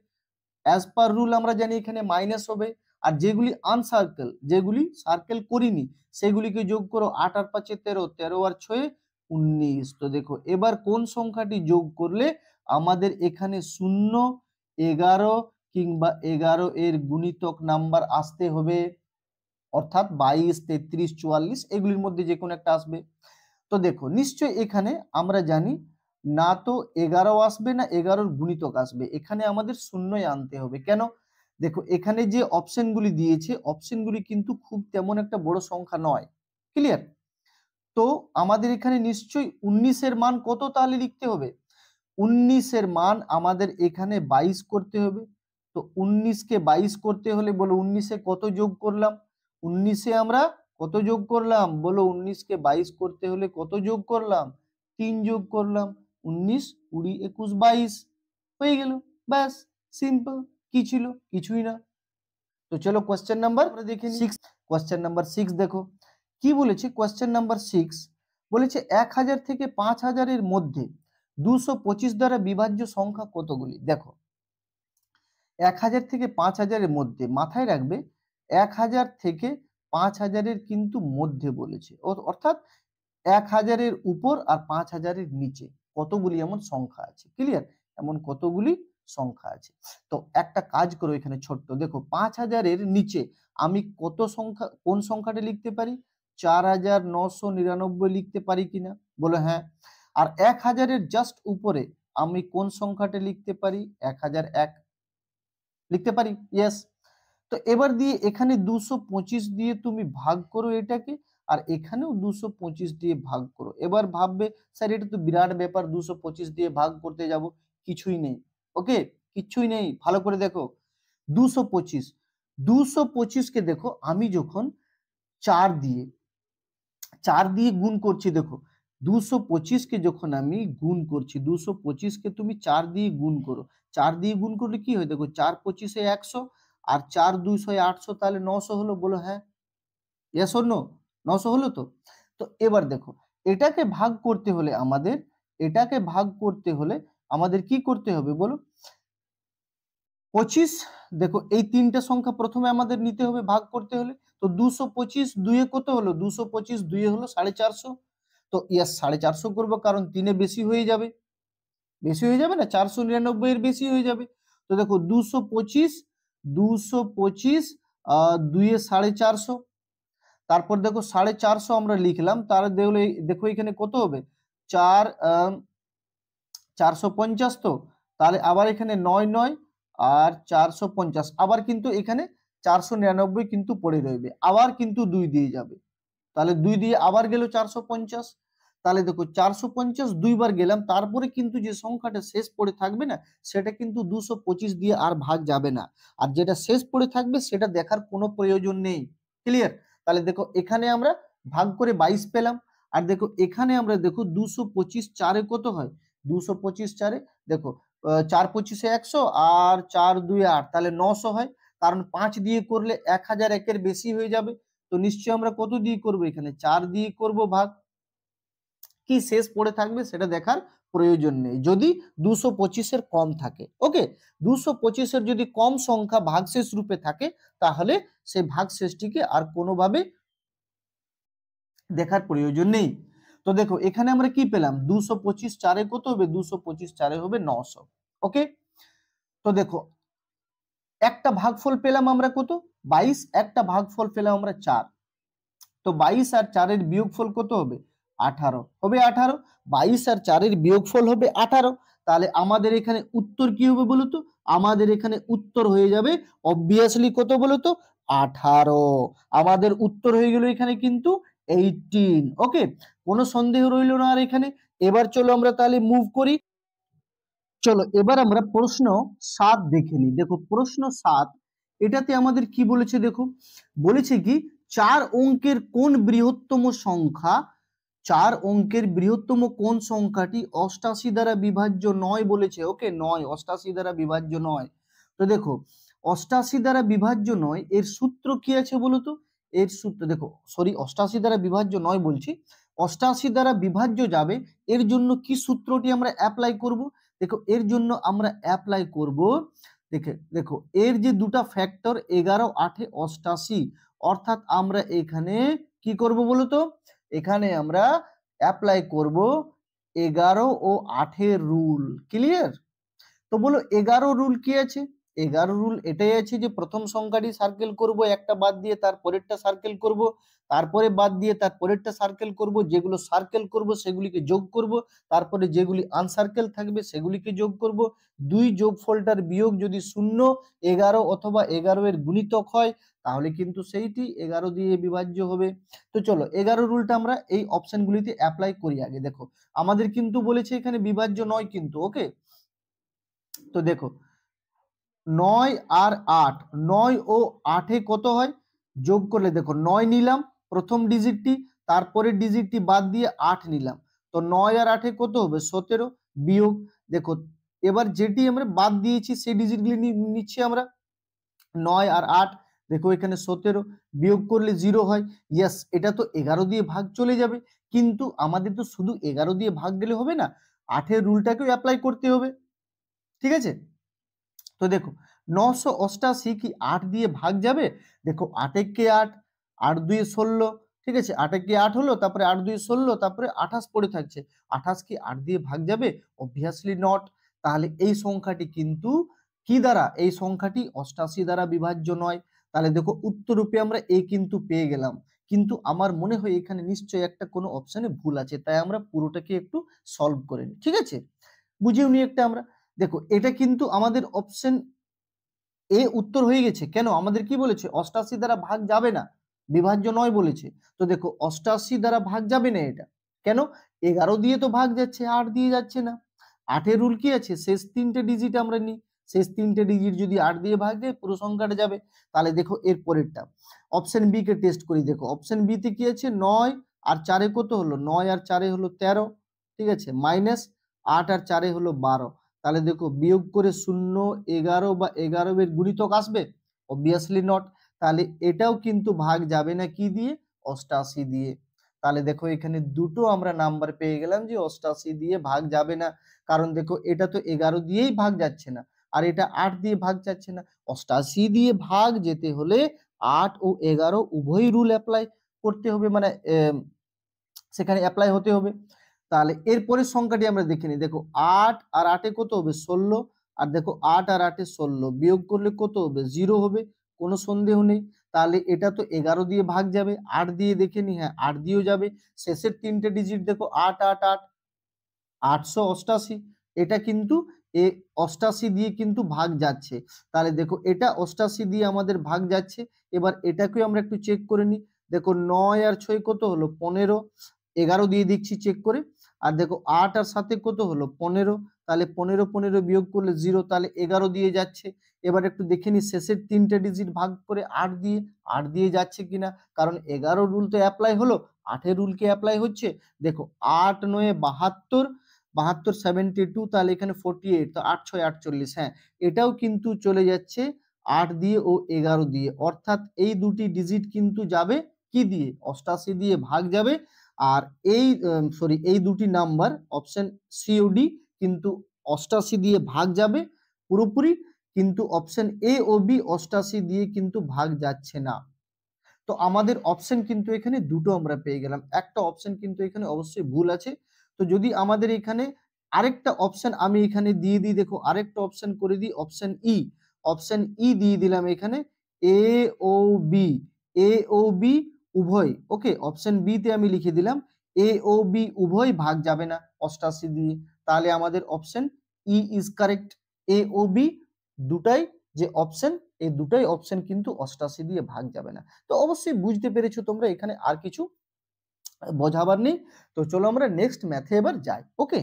অ্যাজ পার রুল আমরা জানি এখানে মাইনাস হবে। আর যেগুলি আনসার্কেল, যেগুলি সার্কেল করিনি, সেগুলিকে যোগ করো। 8 আর 5 13, 13 আর 6 19। তো দেখো এবার কোন সংখ্যাটি যোগ করলে আমাদের এখানে 0, 11 কিংবা 11 এর গুণিতক নাম্বার আসতে হবে, অর্থাৎ 22, 33, 44 এগুলির মধ্যে যে কোনো একটা আসবে। তো দেখো নিশ্চয়ই এখানে আমরা জানি না তো 11 আসবে না 11 গুণিতক আসবে, এখানে আমাদের শূন্যই আনতে হবে। কেন? দেখো এখানে যে অপশনগুলি দিয়েছে অপশনগুলি কিন্তু খুব তেমন একটা বড় সংখ্যা নয়। ক্লিয়ার? তো আমাদের এখানে নিশ্চয়ই 19 এর মান কত তাহলে লিখতে হবে? 19 এর মান আমাদের এখানে 22 করতে হবে। তো 19 কে 22 করতে হলে বলো 19 এ কত যোগ করলাম? 19 এ আমরা কত যোগ করলাম? বলো 19 কে 22 করতে হলে কত যোগ করলাম? 3 যোগ করলাম। 19, 20, 21, 22 হয়ে গেল। ব্যাস, সিম্পল। কি ছিল? কিছুই না। তো চলো কোশ্চেন নাম্বার আমরা দেখে নিই। 6, কোশ্চেন নাম্বার 6 দেখো কি বলেছে। কোশ্চেন নাম্বার 6 বলেছে 1000 থেকে 5000 এর মধ্যে 225 দ্বারা বিভাজ্য সংখ্যা কতগুলি? দেখো 1000 থেকে 5000 এর মধ্যে, মাথায় রাখবে 1000 থেকে 5000 এর কিন্তু মধ্যে বলেছে, অর্থাৎ 1000 এর উপর আর 5000 এর নিচে কতগুলি এমন সংখ্যা আছে। ক্লিয়ার? এমন কতগুলি সংখ্যা আছে। তো একটা কাজ করো এখানে ছোট্ট, দেখো 5000 এর নিচে আমি কত সংখ্যা, কোন সংখ্যাটা লিখতে পারি? 4999 লিখতে পারি কিনা? বলো হ্যাঁ। আর 1000 এর জাস্ট উপরে আমি কোন সংখ্যাটা লিখতে পারি? 1001 লিখতে পারি। ইয়েস। তো এবার দিয়ে এখানে 225 দিয়ে তুমি ভাগ করো এটাকে, আর এখানেও 225 দিয়ে ভাগ করো। এবার ভাববে স্যার এটা তো বিরাট ব্যাপার, 225 দিয়ে ভাগ করতে যাব। কিছুই নেই। ওকে, কিছুই নেই। ভালো করে দেখো 225, 225 কে দেখো আমি যখন 4 দিয়ে গুণ করছি, দেখো 225 কে যখন আমি গুণ করছি, 225 কে তুমি 4 দিয়ে গুণ করো। 4 দিয়ে গুণ করলে কি হয়? দেখো 4 25 100, আর 4 200 800, তাহলে 900 হলো। বলো হ্যাঁ। Yes or no? 900 হলো তো? তো এবার দেখো এটাকে ভাগ করতে হলে আমাদের, এটাকে ভাগ করতে হলে আমাদের কি করতে হবে বলো? 25, দেখো এই তিনটা সংখ্যা প্রথমে আমাদের নিতে হবে ভাগ করতে হলে। তো 225 দুয়ে কত হলো? 225 দুয়ে হলো 450। তো ইয়াস 450 করবো, কারণ 3 বেশি হয়ে যাবে। বেশি হয়ে যাবে না? 499 এর বেশি হয়ে যাবে। তো দেখো 225, 225 দুয়ে 450, তারপর দেখো 450 আমরা লিখলাম, তার দেখো এখানে কত হবে? 450, তো তাহলে আবার এখানে 9 9 আর 450, আবার কিন্তু এখানে 499 কিন্তু পড়ে রইবে, আবার কিন্তু 2 দিয়ে যাবে, তাহলে 2 দিয়ে আবার গেল 450। তাহলে দেখো 450 দুইবার গেলাম, তারপরে কিন্তু যে সংখ্যাটা শেষ পড়ে থাকবে না, সেটা কিন্তু 225 দিয়ে আর ভাগ যাবে না, আর যেটা শেষ পড়ে থাকবে সেটা দেখার কোনো প্রয়োজন নেই। ক্লিয়ার? তাহলে দেখো এখানে আমরা ভাগ করে 22 পেলাম, আর দেখো এখানে আমরা দেখো 225 4 কত হয়? 225 4, দেখো 4 25 100 আর 4 2 8, তাহলে 900 হয়, কারণ 5 দিয়ে করলে 1001 এর বেশি হয়ে যাবে। তো নিশ্চয়ই আমরা কত দিয়ে করব? এখানে 4 দিয়ে করব ভাগ। কি শেষ পড়ে থাকবে সেটা দেখার প্রয়োজন নেই, যদি 225 এর কম থাকে। ওকে, 225 এর যদি কম সংখ্যা ভাগশেষ রূপে থাকে, তাহলে সেই ভাগশেষটিকে আর কোনোভাবে দেখার প্রয়োজন নেই। তো দেখো এখানে আমরা কি পেলাম? 225 4 কত হবে? 225 4 হবে 900। ওকে, তো দেখো একটা ভাগফল পেলাম আমরা কত? 22। একটা ভাগফল পেলাম আমরা 4। তো 22 আর 4 এর বিয়োগফল কত হবে? 18 হবে। 18, 22 আর 4 এর বিয়োগফল হবে 18। তাহলে আমাদের এখানে উত্তর কি হবে বলো তো? আমাদের এখানে উত্তর হয়ে যাবে অবভিয়াসলি কত বলো তো? 18। আমাদের উত্তর হয়ে গেল এখানে কিন্তু 18। ওকে, কোনো সন্দেহ রইল না আর এখানে। এবার চলো আমরা তাহলে মুভ করি। চলো এবার আমরা প্রশ্ন 7 দেখে নিই। দেখো প্রশ্ন 7, এটাতে আমাদের কি বলেছে দেখো, বলেছে কি 4 অঙ্কের কোন বৃহত্তম সংখ্যা, 4 অঙ্কের বৃহত্তম কোন সংখ্যাটি 88 দ্বারা বিভাজ্য নয় বলেছে। ওকে, নয়, 88 দ্বারা বিভাজ্য নয়। তো দেখো 88 দ্বারা বিভাজ্য নয়, এর সূত্র কি আছে বলো তো? এর সূত্র দেখো, সরি 88 দ্বারা বিভাজ্য নয় বলছি, 88 দ্বারা বিভাজ্য যাবে, এর জন্য কি সূত্রটি আমরা অ্যাপ্লাই করব? দেখো এর জন্য আমরা অ্যাপ্লাই করব, দেখো এর যে দুটা ফ্যাক্টর 11 8 88, অর্থাৎ আমরা এখানে কি করব বলো তো? এখানে আমরা অ্যাপ্লাই করব 11 ও 8 রুল। ক্লিয়ার? তো বলো 11 রুল কি আছে? 11 রুল এটাই আছে যে প্রথম সংখ্যাটি সার্কেল করব, একটা বাদ দিয়ে তার পরেরটা সার্কেল করব, তারপরে বাদ দিয়ে তার পরেরটা সার্কেল করব, যেগুলো সার্কেল করব সেগুলিকে যোগ করব, তারপরে যেগুলি আনসার্কেল থাকবে সেগুলিকে যোগ করব। দুই যোগফলটার বিয়োগ যদি 0, 11 অথবা 11 এর গুণিতক হয় তাহলে কিন্তু সেইটি 11 দিয়ে বিভাজ্য হবে। তো চলো 11 রুলটা আমরা এই অপশনগুলিতে অ্যাপ্লাই করি আগে। দেখো আমাদের কিন্তু বলেছে এখানে বিভাজ্য নয় কিন্তু, ওকে। তো দেখো 9 আর 8, 9 ও 8 কত হয়? যোগ করলে দেখো 9 নিলাম প্রথম ডিজিটটি, তারপরের ডিজিটটি বাদ দিয়ে 8 নিলাম, তো 9 আর 8 কত হবে? 17। বিয়োগ দেখো এবার যেটি আমরা বাদ দিয়েছি সেই ডিজিটগুলি নিচ্ছি আমরা, 9 আর 8, দেখো এখানে 17, বিয়োগ করলে 0 হয়। ইয়েস, এটা তো 11 দিয়ে ভাগ চলে যাবে, কিন্তু আমাদের তো শুধু 11 দিয়ে ভাগ দিলে হবে না, 8 রুলটাকেও অ্যাপ্লাই করতে হবে। ঠিক আছে? তো দেখো 988 কি 8 দিয়ে ভাগ যাবে? দেখো 8 কে 8, 8 2 16, ঠিক আছে, 8 কে 8 হলো, তারপরে 8 2 16, তারপরে 28 পড়ে থাকছে, 28 কি 8 দিয়ে ভাগ যাবে? Obviously not. তাহলে এই সংখ্যাটি কিন্তু কি দ্বারা? এই সংখ্যাটি 88 দ্বারা বিভাজ্য নয়। তাহলে দেখো উত্তররূপে আমরা এ কিন্তু পেয়ে গেলাম, কিন্তু আমার মনে হয় এখানে নিশ্চয়ই একটা কোনো অপশনে ভুল আছে, তাই আমরা পুরোটাকে একটু সলভ করে নিই। ঠিক আছে, বুঝিয়ে নিই একটা আমরা। দেখো এটা কিন্তু আমাদের অপশন এ উত্তর হয়ে গেছে। কেন? আমাদের কি বলেছে? 88 দ্বারা ভাগ যাবে না, বিভাজ্য নয় বলেছে। তো দেখো 88 দ্বারা ভাগ যাবে না এটা কেন? 11 দিয়ে তো ভাগ যাচ্ছে, 8 দিয়ে যাচ্ছে না। 8 রুল কি আছে? শেষ তিনটে ডিজিট আমরা নিই, শেষ তিনটে ডিজিট যদি 8 দিয়ে ভাগ যায় পুরো সংখ্যাটা যাবে। তাহলে দেখো এর পরেরটা অপশন বি কে টেস্ট করি। দেখো অপশন বি তে কি আছে? 9 আর 4 কত হলো? 9 আর 4 হলো 13, ঠিক আছে, মাইনাস 8 আর 4 হলো 12। তাহলে দেখো বিয়োগ করে 0, 11 বা 11 এর গুণিতক আসবে? Obviously not. তাহলে এটাও কিন্তু ভাগ যাবে না কি দিয়ে? 88 দিয়ে। তাহলে দেখো এখানে দুটো আমরা নাম্বার পেয়ে গেলাম যে 88 দিয়ে ভাগ যাবে না, কারণ দেখো এটা তো 11 দিয়েই ভাগ যাচ্ছে না, আর এটা 8 দিয়ে ভাগ যাচ্ছে না। 88 দিয়ে ভাগ যেতে হলে 8 ও 11 উভয় রুল অ্যাপ্লাই করতে হবে, মানে সেখানে অ্যাপ্লাই হতে হবে। তাহলে এরপরের সংখ্যাটি আমরা দেখে নিই। দেখো 8 আর 8 কত হবে? 16, আর দেখো 8 আর 8 16, বিয়োগ করলে কত হবে? 0 হবে, কোনো সন্দেহ নেই। তাহলে এটা তো 11 দিয়ে ভাগ যাবে, 8 দিয়ে দেখে নি, হ্যাঁ 8 দিয়েও যাবে। শেষের তিনটে ডিজিট দেখো 8 8 8, 888, এটা কিন্তু 88 দিয়ে কিন্তু ভাগ যাচ্ছে। তাহলে দেখো এটা 88 দিয়ে আমাদের ভাগ যাচ্ছে। এবার এটাকেও আমরা একটু চেক করে নিই। দেখো 9 আর 6 কত হলো? 15, 11 দিয়ে দিচ্ছি চেক করে। আর দেখো 8 আর 7 কত হলো? 15, তাহলে 15 15 বিয়োগ করলে 0, তাহলে 11 দিয়ে যাচ্ছে। এবার একটু দেখে নিই শেষের তিনটে ডিজিট ভাগ করে 8 দিয়ে, 8 দিয়ে যাচ্ছে কিনা, কারণ 11 রুল তো অ্যাপ্লাই হলো, 8 রুল কি অ্যাপ্লাই হচ্ছে? দেখো 8 9 72, 72 72, তাহলে এখানে 48, তো 8 6 48, হ্যাঁ এটাও কিন্তু চলে যাচ্ছে 8 দিয়ে ও 11 দিয়ে, অর্থাৎ এই দুটি ডিজিট কিন্তু যাবে কি দিয়ে? 88 দিয়ে ভাগ যাবে। আর এই এই দুটি নাম্বার অপশন সি ও ডি কিন্তু 88 দিয়ে ভাগ যাবে পুরোপুরি, কিন্তু অপশন এ ও বি 88 দিয়ে কিন্তু ভাগ যাচ্ছে না। তো আমাদের অপশন কিন্তু এখানে দুটো আমরা পেয়ে গেলাম, একটা অপশন কিন্তু এখানে অবশ্যই ভুল আছে। তো যদি আমাদের এখানে আরেকটা অপশন আমি এখানে দিয়ে দিই, দেখো আরেকটা অপশন করে দিই, অপশন ই, অপশন ই দিয়ে দিলাম এখানে, এ ও বি, এ ও বি উভয়, ওকে, অপশন বি তে আমি লিখে দিলাম এ ও বি উভয় ভাগ যাবে না 88 দিয়ে। তাহলে আমাদের option E is correct. A ও বি দুটাই যে অপশন, এই দুটাই অপশন কিন্তু 88 দিয়ে ভাগ যাবে না। তো অবশ্যই বুঝতে পেরেছো তোমরা, এখানে আর কিছু বোঝাবার নেই। তো চলো আমরা নেক্সট ম্যাথে এবার যাই, ওকে।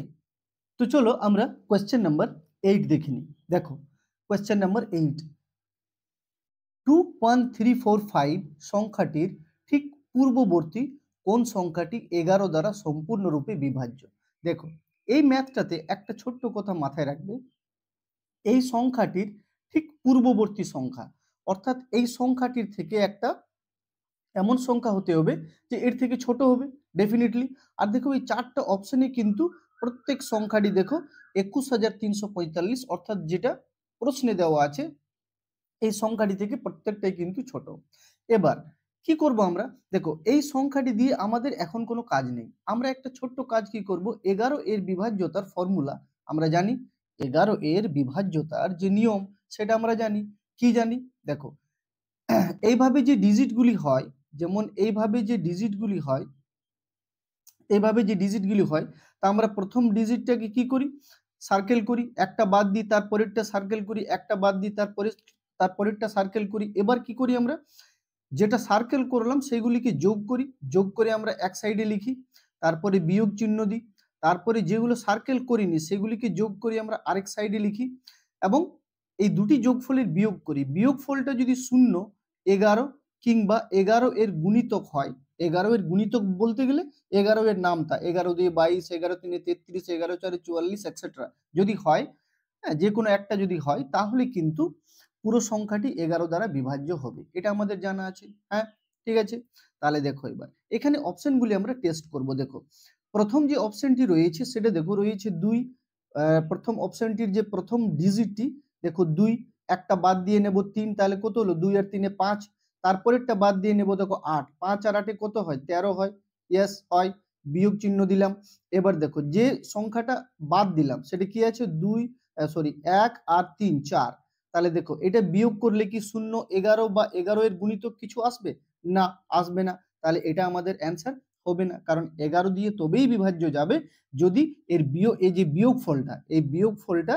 তো চলো আমরা কোয়েশ্চেন নাম্বার 8 দেখে নিই। দেখো কোয়েশ্চেন নাম্বার 8, 21345 সংখ্যাটির ঠিক পূর্ববর্তী কোন সংখ্যাটি 11 দ্বারা সম্পূর্ণরূপে বিভাজ্য? দেখো এই ম্যাথটাতে একটা ছোট্ট কথা মাথায় রাখবে, এই সংখ্যাটির ঠিক পূর্ববর্তী সংখ্যা, অর্থাৎ এই সংখ্যাটির থেকে একটা এমন সংখ্যা হতে হবে যে এর থেকে ছোট হবে ডেফিনেটলি। আর দেখো এই চারটা অপশনে কিন্তু প্রত্যেক সংখ্যাটি দেখো 21345, অর্থাৎ যেটা প্রশ্নে দেওয়া আছে এই সংখ্যাটি থেকে প্রত্যেকটাই কিন্তু ছোট। এবার কি করব আমরা, দেখো এই সংখ্যাটি দিয়ে আমাদের এখন কোনো কাজ নেই, আমরা একটা ছোট্ট কাজ কি করব, 11 এর বিভাজ্যতার ফর্মুলা আমরা জানি, 11 এর বিভাজ্যতার যে নিয়ম সেটা আমরা জানি। কি জানি, দেখো এইভাবে যে ডিজিটগুলি হয়, যেমন এইভাবে যে ডিজিটগুলি হয়, এইভাবে যে ডিজিটগুলি হয়, তা আমরা প্রথম ডিজিটটাকে কি করি, সার্কেল করি, একটা বাদ দিই তারপরেরটা সার্কেল করি, একটা বাদ দিই তারপরেরটা সার্কেল করি। এবার কি করি আমরা, যেটা সার্কেল করলাম সেগুলিকে যোগ করি, যোগ করে আমরা এক সাইডে লিখি, তারপরে বিয়োগ চিহ্ন দিই, তারপরে যেগুলো সার্কেল করিনি সেগুলিকে যোগ করি আমরা আরেক সাইডে লিখি, এবং এই দুটি যোগফলের বিয়োগ করি। বিয়োগফলটা যদি 0, 11 কিংবা 11 এর গুণিতক হয়, 11 এর গুণিতক বলতে গেলে 11 এর নামতা, 11 দিয়ে 22, 11 3 33, 11 4 44 এটসেট্রা যদি হয়, হ্যাঁ, যে কোনো একটা যদি হয়, তাহলে কিন্তু পুরো সংখ্যাটি 11 দ্বারা বিভাজ্য হবে, এটা আমাদের জানা আছে। হ্যাঁ, ঠিক আছে। তাহলে দেখো এবার এখানে অপশনগুলি আমরা টেস্ট করব। দেখো প্রথম যে অপশনটি রয়েছে সেটা দেখো রয়েছে 2, প্রথম অপশনটির যে প্রথম ডিজিটটি দেখো 2, একটা বাদ দিয়ে নেব 3, তাহলে কত হলো, 2 আর 3 5, তারপরেরটা বাদ দিয়ে নেব দেখো 8, 5 আর 8 কত হয়, 13 হয়, ইয়েস হয়, বিয়োগ চিহ্ন দিলাম। এবার দেখো যে সংখ্যাটা বাদ দিলাম সেটা কি আছে, 1 আর 3 4, তাহলে দেখো এটা বিয়োগ করলে কি 0, 11 বা 11 এর গুণিতক কিছু আসবে না, আসবে না, তাহলে এটা আমাদের অ্যান্সার হবে না, কারণ 11 দিয়ে তবেই বিভাজ্য যাবে যদি এর এই যে বিয়োগফলটা, এই বিয়োগফলটা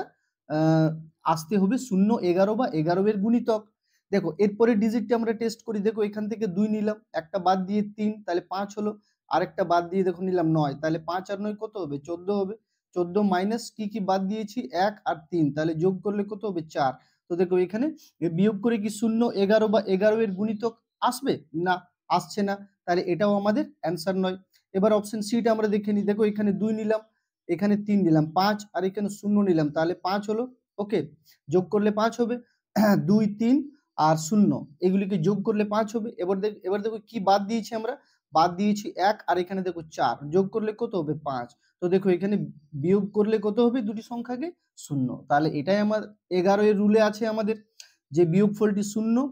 আসতে হবে 0, 11 বা 11 এর গুণিতক। দেখো এরপরে ডিজিটটা আমরা টেস্ট করি, দেখো এখান থেকে 2 নিলাম, একটা বাদ দিয়ে 3, তাহলে 5 হলো, আরেকটা বাদ দিয়ে দেখো নিলাম 9, তাহলে 5 আর 9 কত হবে, 14 হবে, 14 মাইনাস কি বাদ দিয়েছি 1 আর 3, তাহলে যোগ করলে কত হবে 4। তো দেখো এখানে বিয়োগ করে কি 0, 11 বা 11 এর গুণিতক আসবে না, আসছে না, তাহলে এটাও আমাদের অ্যান্সার নয়। এবার অপশন সিটা আমরা দেখে নিই, দেখো এখানে 2 নিলাম, এখানে 3 নিলাম, 5 আর এখানে 0 নিলাম, তাহলে 5 হলো, ওকে, যোগ করলে 5 হবে, 2 3 আর 0 এগুলিকে যোগ করলে 5 হবে। এবার দেখো কি বাদ দিয়েছি আমরা, বাদ দিয়েছি 1 আর এখানে দেখো 4, যোগ করলে কত হবে 5। তো দেখো এখানে বিয়োগ করলে কত হবে, দুটি সংখ্যাকে 0, তাহলে এটাই আমার 11 এর রুলে আছে আমাদের, যে বিয়োগফলটি 0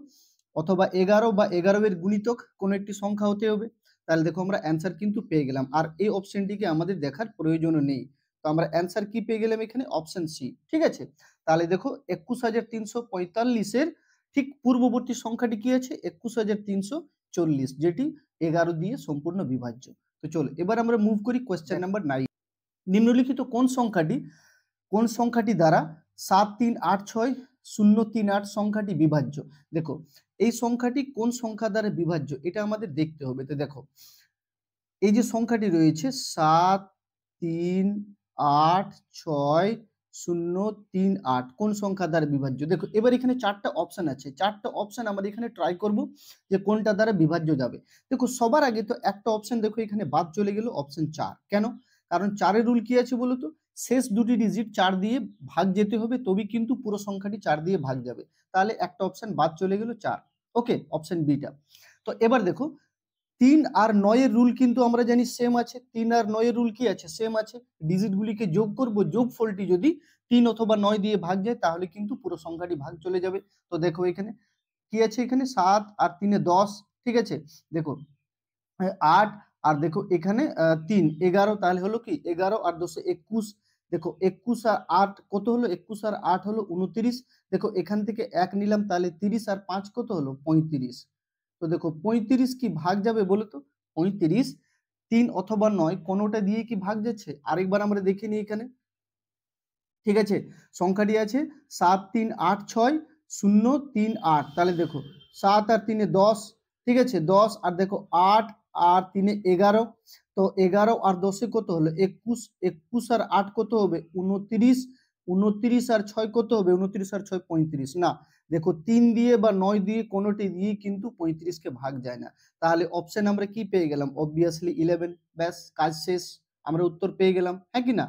অথবা 11 বা 11 এর গুণিতক কোনো একটি সংখ্যা হতে হবে। তাহলে দেখো আমরা অ্যান্সার কিন্তু পেয়ে গেলাম, আর এই অপশনটিকে আমাদের দেখার প্রয়োজনও নেই। তো আমরা অ্যান্সার কি পেয়ে গেলাম এখানে, অপশন সি, ঠিক আছে। তাহলে দেখো 21,345 এর ঠিক পূর্ববর্তী সংখ্যাটি কি আছে, 21,340, যেটি 11 দিয়ে সম্পূর্ণ বিভাজ্য। তো চলো এবার আমরা মুভ করি কোয়েশ্চেন নাম্বার 9। নিম্নলিখিত কোন সংখ্যাটি দ্বারা 7386038 সংখ্যাটি বিভাজ্য। দেখো এই সংখ্যাটি কোন সংখ্যা দ্বারা বিভাজ্য এটা আমাদের দেখতে হবে। তো দেখো এই যে সংখ্যাটি রয়েছে 7386038 কোন সংখ্যা দ্বারা বিভাজ্য। দেখো এবার এখানে 4টা অপশন আছে, 4টা অপশন আমরা এখানে ট্রাই করব যে কোনটা দ্বারা বিভাজ্য যাবে। দেখো সবার আগে তো একটা অপশন দেখো এখানে বাদ চলে গেল, অপশন 4, কেন, কারণ 4 এর রুল কি আছে বলো তো, শেষ দুটি ডিজিট 4 দিয়ে ভাগ যেতে হবে, তবে কিন্তু পুরো সংখ্যাটি 4 দিয়ে ভাগ যাবে, তাহলে একটা অপশন বাদ চলে গেল 4, ওকে, অপশন বিটা। তো এবার দেখো 3 আর 9 এর রুল কিন্তু আমরা জানি সেম আছে, 3 আর 9 এর রুল কি আছে, সেম আছে, ডিজিটগুলিকে যোগ করব, যোগফলটি যদি 3 অথবা 9 দিয়ে ভাগ যায় তাহলে কিন্তু পুরো সংখ্যাটি ভাগ চলে যাবে। তো দেখো এখানে কি আছে, এখানে 7 আর 3 এ 10, ঠিক আছে, দেখো 8 আর দেখো এখানে 3 11, তাহলে হলো কি 11 আর 10 21, দেখো 21 আর 8 কত হলো, 21 আর 8 হলো 29, দেখো এখান থেকে 1 নিলাম, তাহলে 30 আর 5 কত হলো 35। তো দেখো 35 কি ভাগ যাবে বলো তো, 35 3 অথবা 9 কোনোটা দিয়ে কি ভাগ যাচ্ছে, আরেকবার আমরা দেখে নিই এখানে, ঠিক আছে, সংখ্যাটি আছে 7386038, তাহলে দেখো 7 আর 3 এ 10, ঠিক আছে 10, আর দেখো 8 আর 3 এ 11, তো 11 আর 10 এ কত হলো 21, 21 আর 8 কত হবে 29, 29 আর 6 কত হবে 29 আর 6 35, না দেখো 3 দিয়ে বা 9 দিয়ে কোনোটি দিয়ে কিন্তু 35 কে ভাগ যায় না, তাহলে অপশন আমরা কি পেয়ে গেলাম, অবভিয়াসলি 11, ব্যাস কাজ শেষ, আমরা উত্তর পেয়ে গেলাম, হ্যাঁ কি না।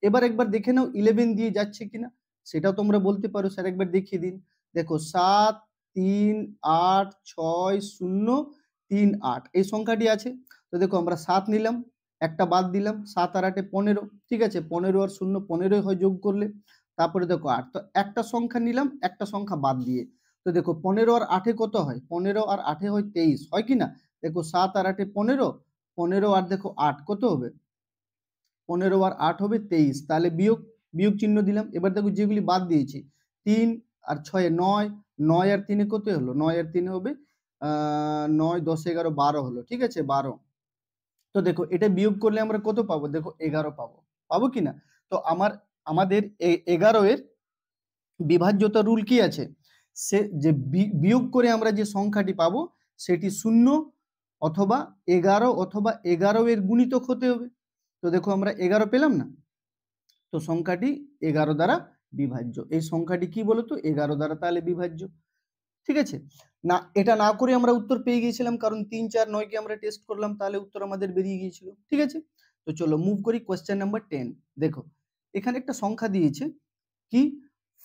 এবার একবার দেখে নাও 11 দিয়ে যাচ্ছে কিনা, সেটাও তোমরা বলতে পারো স্যার একবার দেখিয়ে দিন। দেখো 7 3 8 6 0 3 8 এই সংখ্যাটি আছে। তো দেখো আমরা 7 নিলাম, একটা বাদ দিলাম, 7 আর 8 এ 15, ঠিক আছে 15 আর 0 15 হয় যোগ করলে, তারপরে দেখো 8, তো একটা সংখ্যা নিলাম একটা সংখ্যা বাদ দিয়ে, তো তো দেখো 15 আর 8 কত হয়, 15 আর 8 হয় 23, হয় কি না? দেখো 7 আর 8 15, 15 আর দেখো 8 কত হবে, 15 আর 8 হবে 23, তাহলে বিয়োগ, বিয়োগ চিহ্ন দিলাম। এবার দেখো যেগুলি বাদ দিয়েছি, 3 আর 6 9, 9 আর 3 কত হলো, 9 আর 3 হবে 9 10 11 12 হলো, ঠিক আছে 12। তো দেখো এটা বিয়োগ করলে আমরা কত পাবো, দেখো 11 পাবো, পাবো কিনা? তো আমাদের 11 এর বিভাজ্যতা রুল কি আছে, সে যে বিয়োগ করে আমরা যে সংখ্যাটি পাবো সেটি 0 অথবা 11 অথবা 11 এর গুণিতক হতে হবে। তো দেখো আমরা 11 পেলাম না, তো সংখ্যাটি 11 দ্বারা বিভাজ্য। এই সংখ্যাটি কি বলতো, 11 দ্বারা তাহলে বিভাজ্য, ঠিক আছে না? এটা না করে আমরা উত্তর পেয়ে গিয়েছিলাম, কারণ 3 4 9 কে আমরা টেস্ট করলাম, তাহলে উত্তর আমাদের বেরিয়ে গিয়েছিল, ঠিক আছে। তো চলো মুভ করি কোশ্চেন নাম্বার 10। দেখো এখানে একটা সংখ্যা দিয়েছে কি,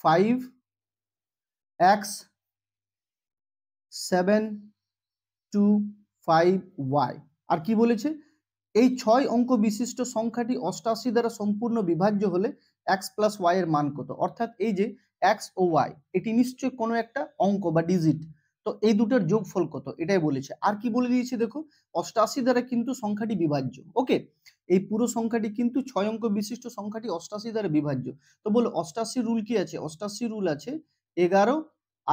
5x 7 2 5y, আর কি বলেছে, এই 6 অঙ্ক বিশিষ্ট সংখ্যাটি 88 দ্বারা সম্পূর্ণ বিভাজ্য হলে x প্লাস y এর মান কত? অর্থাৎ এই যে x ও y এটি নিশ্চয় কোনো একটা অঙ্ক বা ডিজিট, তো এই দুটোর যোগফল কত এটাই বলেছে। আর কি বলে দিয়েছে দেখো, 88 দ্বারা কিন্তু সংখ্যাটি বিভাজ্য, ওকে। এই পুরো সংখ্যাটি কিন্তু 6 অঙ্ক বিশিষ্ট সংখ্যাটি 88 দ্বারা বিভাজ্য। তো বলো 88 রুল কি আছে, 88 রুল আছে 11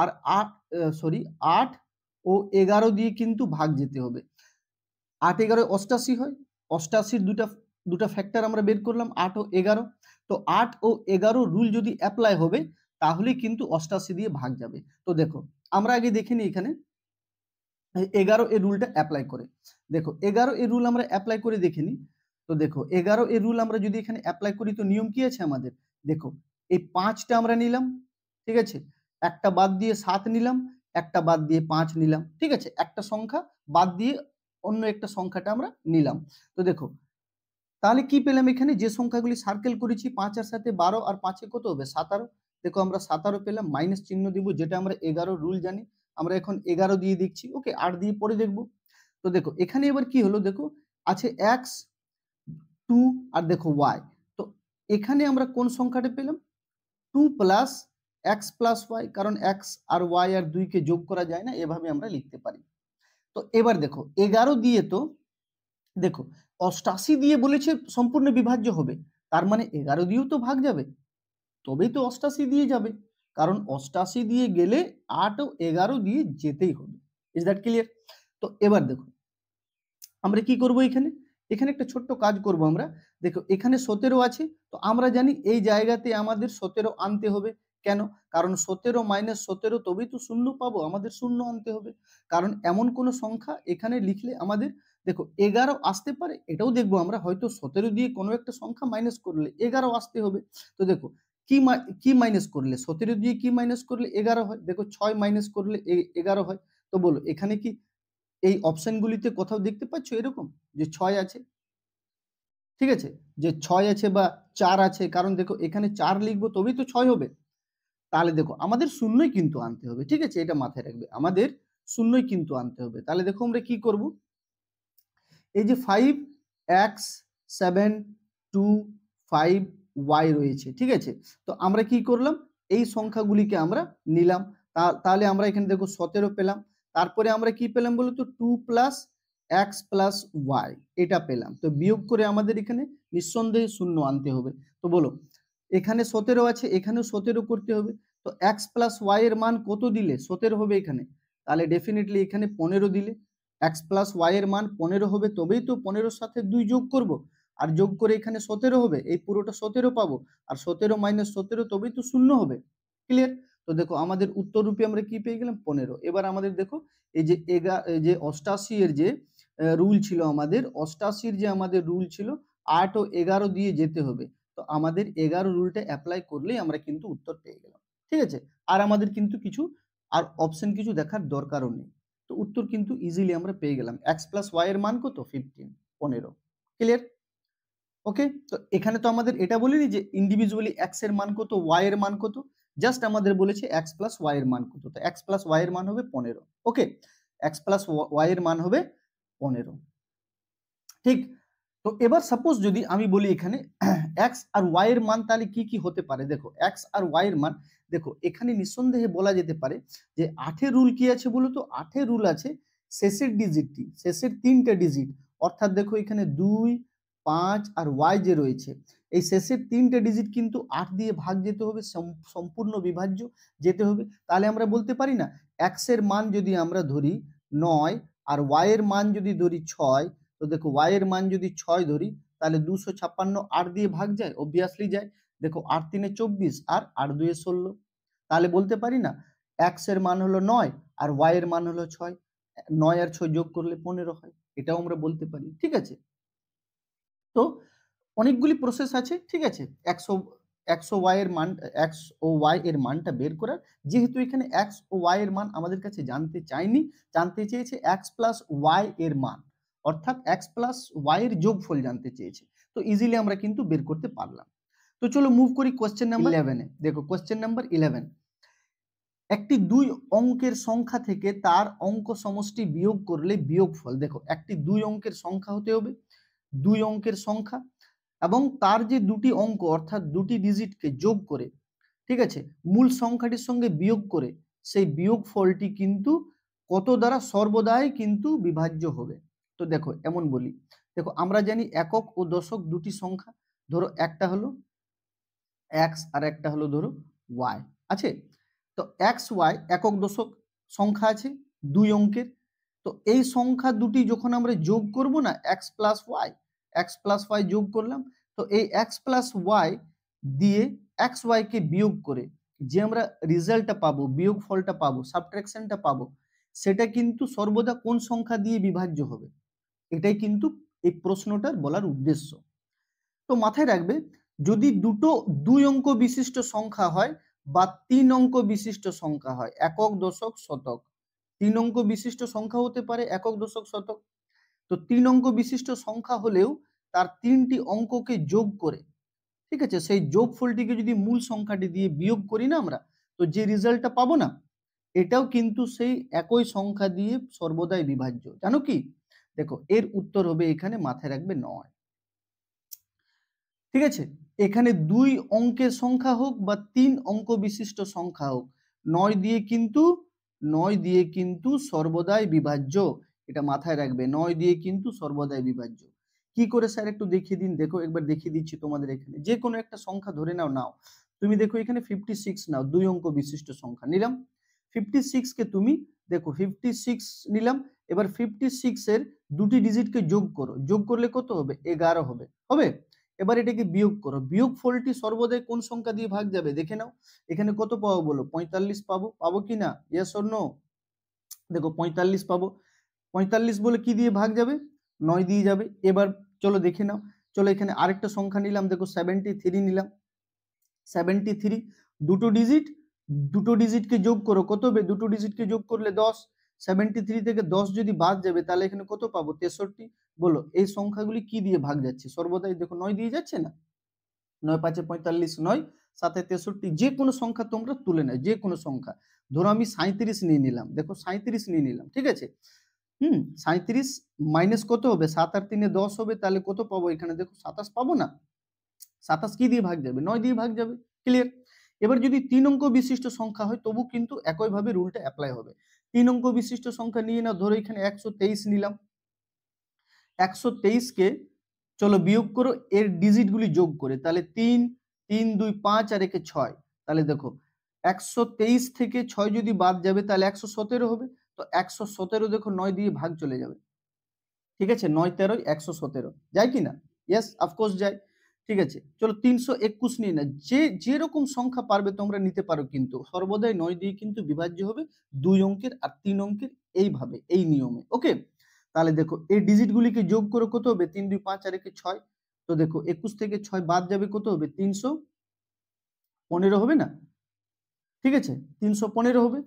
আর 8 ও 11 দিয়ে কিন্তু ভাগ যেতে হবে। 8 11 88 হয়, 88 দুটা ফ্যাক্টর আমরা বের করলাম 8 ও 11। তো 8 ও 11 রুল যদি অ্যাপ্লাই হবে তাহলে কিন্তু 88 দিয়ে ভাগ যাবে। তো দেখো আমরা আগে দেখে নিই এখানে 11 এর রুলটা অ্যাপ্লাই করে। দেখো 11 এর রুল আমরা অ্যাপ্লাই করে দেখে নিই। তো দেখো 11 এর রুল আমরা যদি এখানে অ্যাপ্লাই করি তো নিয়ম কি আছে আমাদের, দেখো এই 5টা আমরা নিলাম, ঠিক আছে, একটা বাদ দিয়ে 7 নিলাম, একটা বাদ দিয়ে 5 নিলাম, ঠিক আছে, একটা সংখ্যা বাদ দিয়ে অন্য একটা সংখ্যাটা আমরা নিলাম। তো দেখো তাহলে কি পেলাম, এখানে যে সংখ্যাগুলি সার্কেল করেছি 5 এর সাথে 12 আর 5 এ কত হবে 17, দেখো আমরা 17 পেলাম, মাইনাস চিহ্ন দিব, যেটা আমরা 11 রুল জানি, আমরা এখন 11 দিয়ে দিচ্ছি, ওকে 8 দিয়ে পরে দেখব। তো দেখো এখানে এবার কি হলো, দেখো আছে x 2 আর দেখো y, তো এখানে আমরা কোন সংখ্যাটা পেলাম, 2 প্লাস এক্স প্লাস ওয়াই, কারণ এক্স আর ওয়াই আর 2 কে যোগ করা যায় না, এভাবে আমরা লিখতে পারি। তো এবার দেখো 11 দিয়ে, তো দেখো 88 দিয়ে বলেছে সম্পূর্ণ বিভাজ্য হবে, তার মানে 11 দিয়েও তো ভাগ যাবে, তবেই তো 88 দিয়ে যাবে, কারণ 88 দিয়ে গেলে 8 ও 11 দিয়ে যেতেই হবে। Is that clear? তো এবার দেখো আমরা কি করব, এখানে এখানে একটা ছোট্ট কাজ করব আমরা। দেখো এখানে 17 আছে, তো আমরা জানি এই জায়গাতে আমাদের 17 আনতে হবে, কেন? কারণ 17 মাইনাস 17 তবেই তো শূন্য পাবো, আমাদের শূন্য আনতে হবে, কারণ এমন কোন সংখ্যা এখানে লিখলে আমাদের দেখো 11 আসতে পারে, এটাও দেখবো আমরা, হয়তো 17 দিয়ে কোনো একটা সংখ্যা মাইনাস করলে 11 আসতে হবে। তো দেখো কি মাইনাস করলে 17 দিয়ে কি মাইনাস করলে 11 হয়, দেখো 6 মাইনাস করলে 11 হয়। তো বলো এখানে কি এই অপশনগুলিতে কোথাও দেখতে পাচ্ছ এরকম যে 6 আছে, ঠিক আছে, যে 6 আছে বা 4 আছে, কারণ দেখো এখানে 4 লিখবো তবেই তো 6 হবে, তাহলে দেখো আমাদের শূন্যই কিন্তু আনতে হবে, ঠিক আছে, এটা মাথায় রাখবে, আমাদের শূন্যই কিন্তু আনতে হবে। তাহলে দেখো আমরা কি করব, এই যে 5x 7 2 5y রয়েছে, ঠিক আছে, তো আমরা কি করলাম, এই সংখ্যাগুলিকে আমরা নিলাম, তাহলে আমরা এখানে দেখো 17 পেলাম, তারপরে আমরা কি পেলাম বলো তো 2 প্লাস এক্স প্লাস ওয়াই, এটা পেলাম। তো বিয়োগ করে আমাদের এখানে নিঃসন্দেহে শূন্য আনতে হবে। তো বলো এখানে 17 আছে, এখানেও 17 করতে হবে, তো এক্স প্লাস ওয়াই এর মান কত দিলে 17 হবে এখানে, তাহলে ডেফিনেটলি এখানে 15 দিলে এক্স প্লাস ওয়াই এর মান 15 হবে, তবেই তো 15 সাথে 2 যোগ করব, আর যোগ করে এখানে 17 হবে, এই পুরোটা 17 পাবো, আর 17 মাইনাস 17 তবেই তো শূন্য হবে। ক্লিয়ার? তো দেখো আমাদের উত্তর রূপে আমরা কি পেয়ে গেলাম 15। এবার আমাদের দেখো এই যে 88 এর যে রুল ছিল, আমাদের 88 যে আমাদের রুল ছিল 8 ও 11 দিয়ে যেতে হবে, তো আমাদের 11 রুলটা অ্যাপ্লাই করলেই আমরা কিন্তু উত্তর পেয়ে গেলাম, ঠিক আছে, আর আমাদের কিন্তু কিছু আর অপশন কিছু দেখার দরকারও নেই। তো উত্তর কিন্তু ইজিলি আমরা পেয়ে গেলাম, এক্স প্লাস ওয়াই এর মান কত 15। ক্লিয়ার? ওকে, তো এখানে তো আমাদের এটা বলিনি যে ইন্ডিভিজুয়ালি এক্স এর মান কত ওয়াই এর মান কত, জাস্ট আমাদের বলেছে এক্স প্লাস ওয়াই এর মান কত, তো এক্স প্লাস ওয়াই এর মান হবে 15। ওকে, এক্স প্লাস ওয়াই এর মান হবে 15, ঠিক। তো এবার সাপোজ যদি আমি বলি এখানে এক্স আর ওয়াই এর মান তাহলে কি কি হতে পারে, দেখো এক্স আর ওয়াই এর মান, দেখো এখানে নিঃসন্দেহে বলা যেতে পারে যে 8 রুল কি আছে বলো তো, 8 রুল আছে শেষের ডিজিটটি, শেষের 3টে ডিজিট, অর্থাৎ দেখো এখানে 2, 5 আর ওয়াই যে রয়েছে এই শেষের 3টে ডিজিট কিন্তু 8 দিয়ে ভাগ যেতে হবে, সম্পূর্ণ বিভাজ্য যেতে হবে। তাহলে আমরা বলতে পারি না এক্স এর মান যদি আমরা ধরি 9 আর ওয়াই এর মান যদি ধরি 6, তো দেখো ওয়াই এর মান যদি 6 ধরি তাহলে 256 8 দিয়ে ভাগ যায়, অবভিয়াসলি যায়। দেখো 8 3 24 আর 8 2 16, তাহলে বলতে পারি না এক্স এর মান হলো 9 আর ওয়াই এর মান হলো 6, 9 আর 6 যোগ করলে 15 হয়, এটাও আমরা বলতে পারি। ঠিক আছে, তো অনেকগুলি প্রসেস আছে। ঠিক আছে, এক্স ও ওয়াই এর মান, এক্স ও ওয়াই এর মানটা বের করার, যেহেতু এখানে এক্স ও ওয়াই এর মান আমাদের কাছে জানতে চাইনি, জানতে চেয়েছে এক্স প্লাস ওয়াই এর মান, অর্থাৎ এক্স প্লাস ওয়াই এর যোগফল জানতে চেয়েছে, তো ইজিলি আমরা কিন্তু বের করতে পারলাম। তো চলো মুভ করি কোশ্চেন নাম্বার 11-এ। দেখো কোশ্চেন নাম্বার 11, একটি 2 অঙ্কের সংখ্যা থেকে তার অঙ্ক সমষ্টি বিয়োগ করলে বিয়োগফল, দেখো একটি 2 অঙ্কের সংখ্যা হতে হবে, 2 অঙ্কের সংখ্যা এবং তার যে দুটি অঙ্ক অর্থাৎ দুটি ডিজিটকে যোগ করে, ঠিক আছে, মূল সংখ্যাটির সঙ্গে বিয়োগ করে সেই বিয়োগফলটি কিন্তু কত দ্বারা সর্বদাই কিন্তু বিভাজ্য হবে। তো দেখো এমন বলি, দেখো আমরা জানি একক ও দশক দুটি সংখ্যা, ধরো একটা হলো এক্স আর একটা হলো ধরো ওয়াই আছে, তো এক্স ওয়াই একক দশক সংখ্যা আছে 2 অঙ্কের, তো এই সংখ্যা দুটি যখন আমরা যোগ করব না এক্স প্লাস ওয়াই যোগ করলাম, তো এই এক্স প্লাস ওয়াই দিয়ে এক্স ওয়াই কে বিয়োগ করে যে আমরা রেজাল্টটা পাবো, বিয়োগ ফলটা পাবো, সাবট্রাকশনটা পাবো, সেটা কিন্তু সর্বদা কোন সংখ্যা দিয়ে বিভাজ্য হবে, এটাই কিন্তু এই প্রশ্নটার বলার উদ্দেশ্য। তো মাথায় রাখবে যদি দুটো 2 অঙ্ক বিশিষ্ট সংখ্যা হয় বা 3 অঙ্ক বিশিষ্ট সংখ্যা হয়, একক দশক শতক, 3 অঙ্ক বিশিষ্ট সংখ্যা হতে পারে একক দশক শতক, তো 3 অঙ্ক বিশিষ্ট সংখ্যা হলেও তার 3টি অঙ্ককে যোগ করে, ঠিক আছে, সেই যোগফলটিকে যদি মূল সংখ্যাটি দিয়ে বিয়োগ করি না আমরা, তো যে রেজাল্টটা পাবো না এটাও কিন্তু সেই একই সংখ্যা দিয়ে সর্বদাই বিভাজ্য। জানো কি, দেখো এর উত্তর হবে এখানে, মাথায় রাখবে 9। ঠিক আছে, এখানে 2 অঙ্কের সংখ্যা হোক বা 3 অঙ্ক বিশিষ্ট সংখ্যা হোক, 9 দিয়ে কিন্তু সর্বদাই বিভাজ্য, এটা মাথায় রাখবে, 9 দিয়ে কিন্তু সর্বদাই বিভাজ্য। কি করে স্যার একটু দেখিয়ে দিন, দেখো একবার দেখিয়ে দিচ্ছি তোমাদের, এখানে যে কোনো একটা সংখ্যা ধরে নাও, তুমি দেখো এখানে 56 নাও, 2 অঙ্ক বিশিষ্ট সংখ্যা নিলাম, 56 কে তুমি দেখো 56 নিলাম, এবার 56 এর দুটি ডিজিটকে যোগ করো, যোগ করলে কত হবে, 11 হবে, হবে। এবার এটাকে বিয়োগ করো, বিয়োগ ফলটি সর্বদাই কোন সংখ্যা দিয়ে ভাগ যাবে দেখে নাও, এখানে কত পাবো বলো, 45 পাবো, পাবো কি না, ইয়েস অর নো, দেখো 45 পাবো, 45 বলে কি দিয়ে ভাগ যাবে, 9 দিয়ে যাবে। এবার চলো দেখে নাও, চলো এখানে আরেকটা সংখ্যা নিলাম, দেখো 73 নিলাম, 73 দুটো ডিজিটকে যোগ করো, কত হবে, দুটো ডিজিটকে যোগ করলে 10, 73 থেকে 10 যদি বাদ যাবে তাহলে এখানে কত পাবো, 63। বলো এই সংখ্যাগুলি কি দিয়ে ভাগ যাচ্ছে, সর্বদাই দেখো 9 দিয়ে যাচ্ছে না, 9 5 45, 9 7 63, যে কোনো সংখ্যা তোমরা তুলে নাও, যে কোনো সংখ্যা, ধরো আমি 37 নিয়ে নিলাম, দেখো 37 নিয়ে নিলাম, ঠিক আছে, 37 মাইনাস কত হবে, 7 আর 3 10 হবে, তাহলে কত পাবো এখানে, দেখো 27 পাবো না, 27 কি দিয়ে ভাগ যাবে, 9 দিয়ে ভাগ যাবে, ক্লিয়ার। এবার যদি 3 অঙ্ক বিশিষ্ট সংখ্যা হয় তবু কিন্তু একইভাবে রুলটা অ্যাপ্লাই হবে, 3 অঙ্ক বিশিষ্ট সংখ্যা নিয়ে নাও, ধরো এখানে 123 নিলাম, 123 কে চলো বিয়োগ করো এর ডিজিটগুলি যোগ করে, তাহলে 3 3 2 5 আর একে 6, তাহলে দেখো 123 থেকে 6 যদি বাদ যাবে তাহলে 117 হবে, তো 117 দেখো 9 দিয়ে ভাগ চলে যাবে, ঠিক আছে, 9 13 117 যায় কি না, ইয়েস অফকোর্স যায়। ঠিক আছে, চলো 321 নিয়ে না, যেরকম সংখ্যা পারবে তোমরা নিতে পারো, কিন্তু সর্বদাই 9 দিয়ে কিন্তু বিভাজ্য হবে 2 অঙ্কের আর 3 অঙ্কের, এইভাবে এই নিয়মে, ওকে। তাহলে দেখো এই ডিজিটগুলিকে যোগ করে কত হবে, 3 2 5 আর 1 6, তো দেখো 21 থেকে 6 বাদ যাবে কত হবে, 315 হবে না, ঠিক আছে, 315 হবে,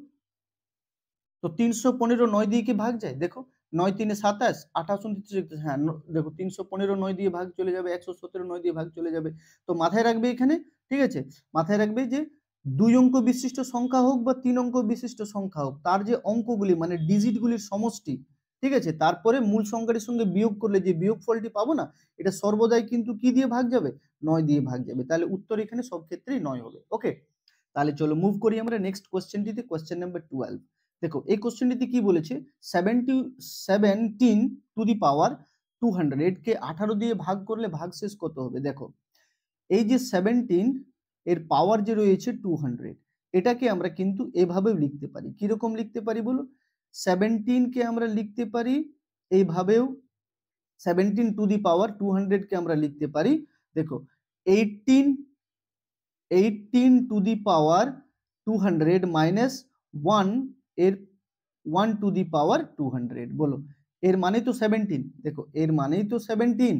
তো 315 9 দিয়ে কি ভাগ যায়, দেখো 9 3 27 28 29, হ্যাঁ দেখো 315 9 দিয়ে ভাগ চলে যাবে, 117 9 দিয়ে ভাগ চলে যাবে। তো মাথায় রাখবে এখানে, ঠিক আছে, মাথায় রাখবে যে 2 অঙ্ক বিশিষ্ট সংখ্যা হোক বা 3 অঙ্ক বিশিষ্ট সংখ্যা হোক, তার যে অঙ্কগুলি মানে ডিজিটগুলির সমষ্টি, ঠিক আছে, তারপরে মূল সংখ্যাটির সঙ্গে বিয়োগ করলে যে বিয়োগ ফলটি পাবো না, এটা সর্বদাই কিন্তু কি দিয়ে ভাগ যাবে, 9 দিয়ে ভাগ যাবে। তাহলে উত্তর এখানে সব ক্ষেত্রেই 9 হবে। ওকে, তাহলে চলো মুভ করি আমরা নেক্সট কোশ্চেনটিতে, কোশ্চেন নাম্বার 12। দেখো এই কোশ্চেনটিতে কি বলেছে, 17 টু দি পাওয়ার 200 কে 18 দিয়ে ভাগ করলে ভাগশেষ কত হবে। দেখো এই যে 17 এর পাওয়ার যে রয়েছে 200, এটাকে আমরা কিন্তু এভাবেও লিখতে পারি। কিরকম লিখতে পারি বলো, 17 কে আমরা লিখতে পারি এইভাবেও, 17 টু দি পাওয়ার 200 কে আমরা লিখতে পারি, দেখো 18 টু দি পাওয়ার 200 মাইনাস 1 এর 1 টু দি পাওয়ার 200। বলো এর মানে তো 17, দেখো এর মানেই তো 17,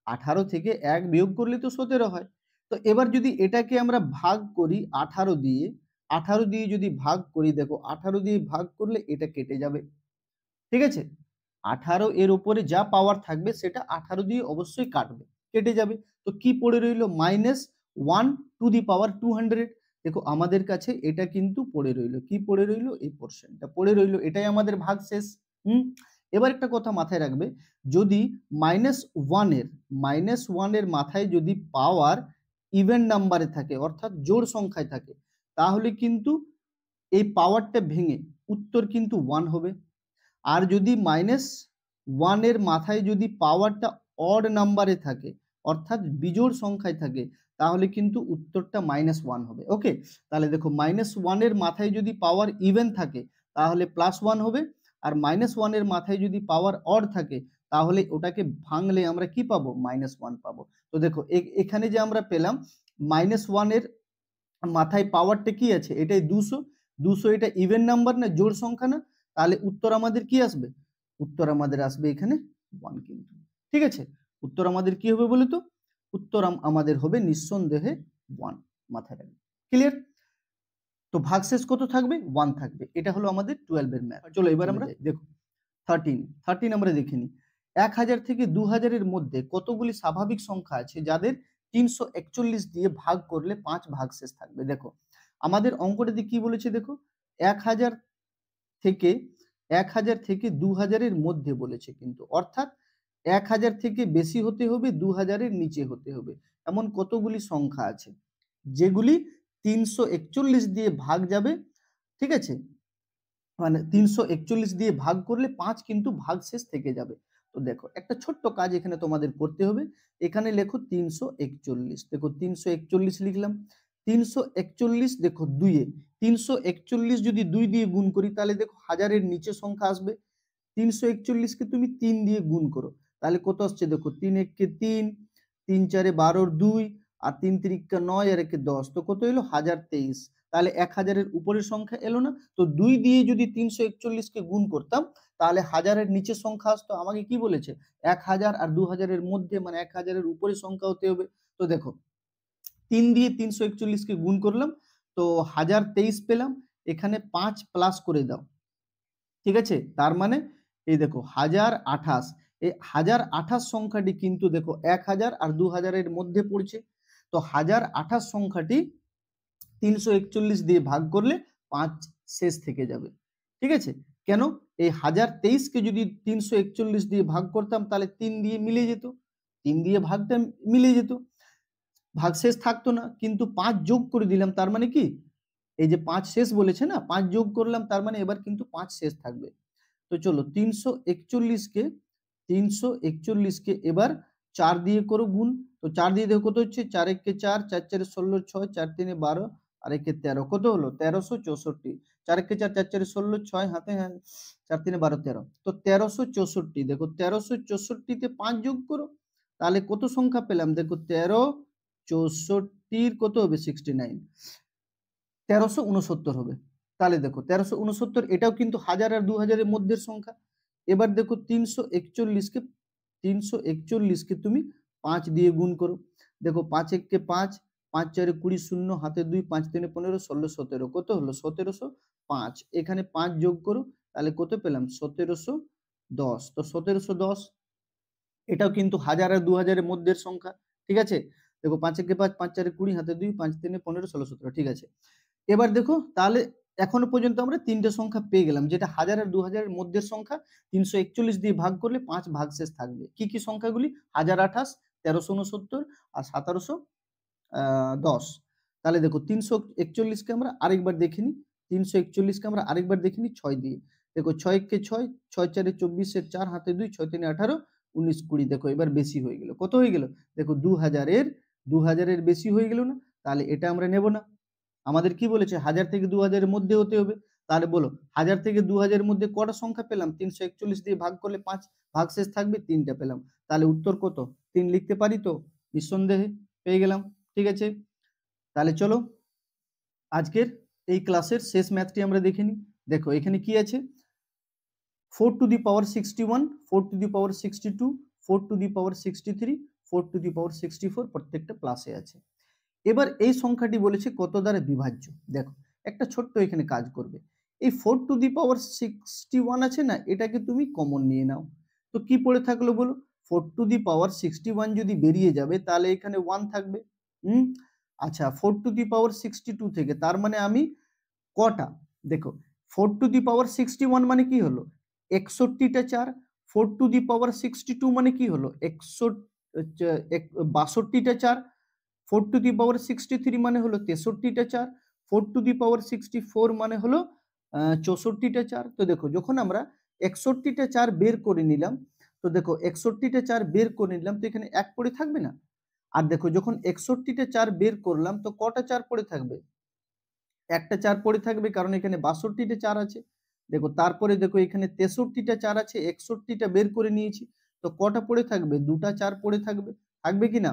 18 থেকে 1 বিয়োগ করলে তো 17 হয়। তো এবার যদি এটাকে আমরা ভাগ করি 18 দিয়ে, 18 দিয়ে যদি ভাগ করি, দেখো 18 দিয়ে ভাগ করলে এটা কেটে যাবে। ঠিক আছে, 18 এর উপরে যা পাওয়ার থাকবে সেটা 18 দিয়ে অবশ্যই কাটবে, কেটে যাবে। তো কি পড়ে রইল, -1 টু দি পাওয়ার 200। দেখো আমাদের কাছে এটা কিন্তু পড়ে রইল, কি পড়ে রইল, এই পোর্শনটা পড়ে রইল, এটাই আমাদের ভাগ শেষ। এবার একটা কথা মাথায় রাখবে, যদি -1 এর মাথায় যদি পাওয়ার ইভেন নাম্বারে থাকে, অর্থাৎ জোড় সংখ্যায় থাকে, তাহলে কিন্তু এই পাওয়ারটা ভেঙে উত্তর কিন্তু 1 হবে। আর যদি -1 এর মাথায় যদি পাওয়ারটা অড নাম্বারে থাকে, অর্থাৎ বিজোড় সংখ্যায় থাকে, তাহলে কিন্তু উত্তরটা -1 হবে। ওকে, তাহলে দেখো -1 এর মাথায় যদি পাওয়ার ইভেন থাকে তাহলে +1 হবে, আর -1 এর মাথায় যদি পাওয়ার অড থাকে তাহলে ওটাকে ভাঙলে আমরা কি পাবো, -1 পাবো। তো দেখো এখানে যে আমরা পেলাম -1 এর মাথায় পাওয়ারটা কি আছে, এটাই 200, 200 এটা ইভেন নাম্বার না, জোড় সংখ্যা না, তাহলে উত্তর আমাদের কি আসবে, উত্তর আমাদের আসবে এখানে 1 কিন্তু। ঠিক আছে, উত্তর আমাদের কি হবে বলে তো, উত্তর আমাদের হবে নিঃসন্দেহে 1, মাথায় রাখবে। ক্লিয়ার? তো ভাগশেষ কত থাকবে, 1 থাকবে। এটা হলো আমাদের 12 এর ম্যাথ। চলো এবার আমরা দেখো 13 আমরা দেখে নিই। 1000 থেকে 2000 এর মধ্যে কতগুলি স্বাভাবিক সংখ্যা আছে যাদের 341 দিয়ে ভাগ করলে 5 ভাগশেষ থাকবে। দেখো আমাদের অঙ্কটাতে কি বলেছে, দেখো 1000 থেকে 2000 এর মধ্যে বলেছে কিন্তু, অর্থাৎ 1000 থেকে বেশি হতে হবে, 2000 এর নিচে হতে হবে। এমন কতগুলি সংখ্যা আছে যেগুলি 341 দিয়ে ভাগ যাবে। ঠিক আছে, মানে 341 দিয়ে ভাগ করলে 5 কিন্তু ভাগশেষ থেকে যাবে। তো দেখো একটা ছোট্ট কাজ এখানে তোমাদের করতে হবে, এখানে লেখো 341। দেখো 341 লিখলাম, 341 দেখো 2 এ, 341 যদি 2 দিয়ে গুণ করি তাহলে দেখো হাজারের নিচে সংখ্যা আসবে। 341 কে তুমি 3 দিয়ে গুণ করো, তাহলে কত আসছে, দেখো 3 1 কে 3, 3 4 এ 12 2, আর 3 3 কে 9, আর 1 10, তো কত এলো 1023। তাহলে 1000 এর উপরের সংখ্যা এলো না, তো 2 দিয়ে যদি 341 কে গুণ করতাম তাহলে হাজারের নিচে সংখ্যা আসতো। আমাকে কি বলেছে, 1000 আর 2000 এর মধ্যে, মানে 1000 এর উপরে সংখ্যা হতে হবে। তো দেখো 3 দিয়ে 341 কে গুণ করলাম, তো 1023 পেলাম, এখানে 5 প্লাস করে দাও। ঠিক আছে, তার মানে এই দেখো 1028, এই 1028 সংখ্যাটি কিন্তু দেখো 1000 আর 2000 এর মধ্যে পড়ছে। তো 1028 সংখ্যাটি 341 দিয়ে ভাগ করলে 5 শেষ থেকে যাবে। ঠিক আছে, কেন, এই 1023 কে যদি 341 দিয়ে ভাগ করতাম তাহলে 3 দিয়ে মিলে যেত, 3 দিয়ে ভাগটা মিলে যেত, ভাগশেষ থাকতো না, কিন্তু 5 যোগ করে দিলাম, তার মানে কি, এই যে 5 শেষ বলেছে না, 5 যোগ করলাম, তার মানে এবার কিন্তু 5 শেষ থাকবে। তো চলো 341 কে এবার 4 দিয়ে করো গুণ। তো 4 দিয়ে দেখো কত হচ্ছে, 4 1 কে 4, 4 4 16 6, 4 3 12, আর 1 13, কত হলো 1364। 4 1 কে 4, 4 4 16 6, হাতে 4 3 12 13, তো 1364। দেখো 1364 তে 5 যোগ করো, তাহলে কত সংখ্যা পেলাম, দেখো 1364 কত হবে 69, 1369 হবে। তাহলে দেখো 1369, এটাও কিন্তু 1000 আর 2000 এর মধ্যের সংখ্যা। এবার দেখো 341 কে তুমি 5 দিয়ে গুণ করো, দেখো 5 1 কে 5, 5 4 20 শূন্য, হাতে 2, 5 3 15, 16 17, কত হলো 1705। এখানে 5 যোগ করো, তাহলে কত পেলাম 1710। তো 1710 এটাও কিন্তু 1000 আর 2000 এর মধ্যের সংখ্যা। ঠিক আছে, দেখো 5 1 কে 5, 5 4 20, হাতে 2, 5 3 15, 16 17, ঠিক আছে। এবার দেখো তাহলে এখনো পর্যন্ত আমরা তিনটে সংখ্যা পেয়ে গেলাম, যেটা 1000 আর 2000 এর মধ্যের সংখ্যা। 341 দিয়ে ভাগ করলে 5 ভাগশেষ থাকবে। কি কি সংখ্যাগুলি? 1028, 1369 আর 1710। তাহলে দেখো 341কে আমরা আরেকবার দেখে নিই। 341কে আমরা আরেকবার দেখে নিই 6 দিয়ে। দেখো 6 কে 6, 6 4 24 এর 4 হাতে 2, 6 3 18, 19 20। দেখো এবার বেশি হয়ে গেল। কত হয়ে গেল? দেখো 2000 এর বেশি হয়ে গেল না? তাহলে এটা আমরা নেব না। আমাদের কি বলেছে? 1000 থেকে 2000 এর মধ্যে হতে হবে। তাহলে বলো 1000 থেকে 2000 এর মধ্যে কটা সংখ্যা পেলাম? 341 দিয়ে ভাগ করলে 5 ভাগশেষ থাকবে, 3টা পেলাম। তাহলে উত্তর কত? 3 লিখতে পারি তো? নিঃসন্দেহে পেয়ে গেলাম। ঠিক আছে, তাহলে চলো আজকের এই ক্লাসের শেষ ম্যাথটি আমরা দেখে নিই। দেখো এখানে কি আছে? 4 to the power 61, 4 to the power 62, 4 to the power 63, 4 to the power 64 প্রত্যেকটা প্লাসে আছে। এবার এই সংখ্যাটি বলেছে কত দ্বারা বিভাজ্য। দেখো একটা ছোট্ট এখানে কাজ করবে। এই 4 to the power 61 আছে না, এটাকে তুমি কমন নিয়ে নাও। তো কি পড়ে থাকলো বলো? 4 to the power 61 যদি বেরিয়ে যাবে তাহলে এখানে 1 থাকবে। আচ্ছা 4 to the power 62 থেকে, তার মানে আমি কটা? দেখো 4 to the power 61 মানে কি হলো? 61টা 4। 4 to the power 62 মানে কি হলো? 62টা 4। 4 to the power 63 মানে হলো 63টা 4। 4 to the power 64 মানে হলো 64টা 4। তো দেখো যখন আমরা 61টা 4 বের করে নিলাম, তো দেখো 61টা 4 বের করে নিলাম, তো এখানে 1 পড়ে থাকবে না? আর দেখো যখন 61টা 4 বের করলাম, তো কটা 4 পড়ে থাকবে? একটা 4 পড়ে থাকবে, কারণ এখানে 62টা 4 আছে। দেখো তারপরে দেখো এখানে 63টা 4 আছে, 61টা বের করে নিয়েছি, তো কটা পড়ে থাকবে? 2টা 4 পড়ে থাকবে। থাকবে কি না?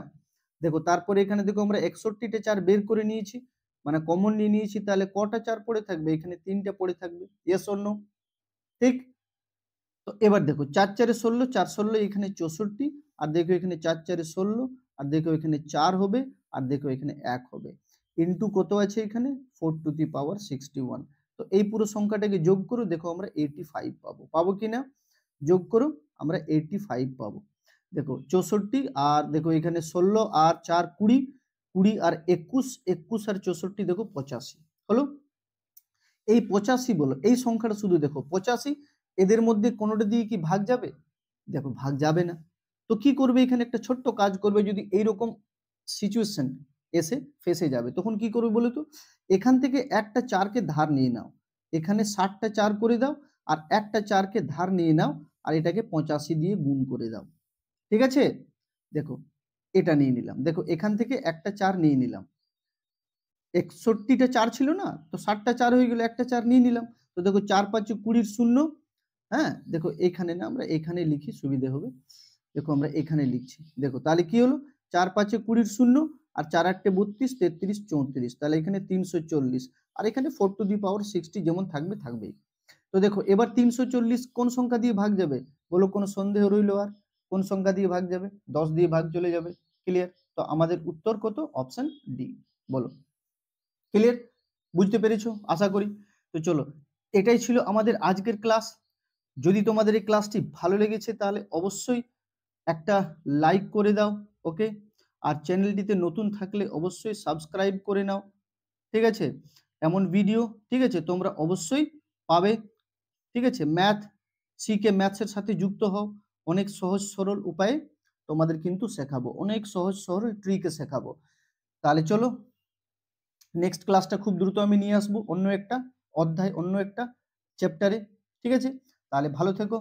দেখো তারপরে এখানে দেখো আমরা 61টা 4 বের করে নিয়েছি, মানে কমন নিয়ে নিয়েছি, তাহলে কটা 4 পড়ে থাকবে? এখানে 3টা পড়ে থাকবে। Yes or no? ঠিক। তো এবার দেখো 4 4 16, 4 16 এখানে 64, আর দেখো এখানে 4 4 16, আর দেখো এখানে 4 হবে, আর দেখো এখানে 1 হবে। ইনটু কত আছে এখানে? 4 to the power 61। তো এই পুরো সংখ্যাটাকে যোগ করো, দেখো আমরা 85 পাবো। পাবো কিনা? যোগ করো, আমরা 85 পাবো। দেখো 64, আর দেখো এখানে 16 আর 4 20, 20 আর 21, 21 আর 64 দেখো 85 হলো। এই 85 বলো, এই সংখ্যাটা শুধু দেখো 85, এদের মধ্যে কোনোটা দিয়ে কি ভাগ যাবে? দেখো ভাগ যাবে না। তো কি করবে? এখানে একটা ছোট্ট কাজ করবে। যদি এইরকম সিচুয়েশন এসে ফেসে যাবে, তখন কি করবে বলো তো? এখান থেকে একটা 4কে ধার নিয়ে নাও, এখানে 60টা 4 করে দাও, আর একটা 4কে ধার নিয়ে নাও, আর এটাকে 85 দিয়ে গুণ করে দাও। ঠিক আছে, দেখো এটা নিয়ে নিলাম। দেখো এখান থেকে একটা 4 নিয়ে নিলাম, 61টা 4 ছিল না, তো 60টা 4 হয়ে গেল, একটা 4 নিয়ে নিলাম। তো দেখো 4 5 20 শূন্য। হ্যাঁ, দেখো এখানে না, আমরা এখানে লিখি সুবিধা হবে। দেখো আমরা এখানে লিখছি। দেখো তাহলে কি হলো? 4 5 20 শূন্য, আর 4 8 32, 33 34, তাহলে এখানে 340, আর এখানে 4 to the power 60 যেমন থাকবে থাকবেই। তো দেখো এবার 340 কোন সংখ্যা দিয়ে ভাগ যাবে বলো? কোনো সন্দেহ রইলো আর? কোন সংখ্যা দিয়ে ভাগ যাবে? 10 দিয়ে ভাগ চলে যাবে। ক্লিয়ার? তো আমাদের উত্তর কত? Option D. বলো ক্লিয়ার? বুঝতে পেরেছো আশা করি। তো চলো, এটাই ছিল আমাদের আজকের ক্লাস। যদি তোমাদের এই ক্লাসটি ভালো লেগেছে তাহলে অবশ্যই একটা লাইক করে দাও। ওকে, আর চ্যানেলটিতে নতুন থাকলে অবশ্যই সাবস্ক্রাইব করে নাও। ঠিক আছে, এমন ভিডিও ঠিক আছে তোমরা অবশ্যই পাবে। ঠিক আছে, ম্যাথ শিখে ম্যাথসের সাথে যুক্ত হও। অনেক সহজ সরল উপায়ে তোমাদের কিন্তু শেখাবো, অনেক সহজ সরল ট্রিকে শেখাবো। তাহলে চলো, নেক্সট ক্লাসটা খুব দ্রুত আমি নিয়ে আসবো, অন্য একটা অধ্যায়, অন্য একটা চ্যাপ্টারে। ঠিক আছে, তাহলে ভালো থেকো।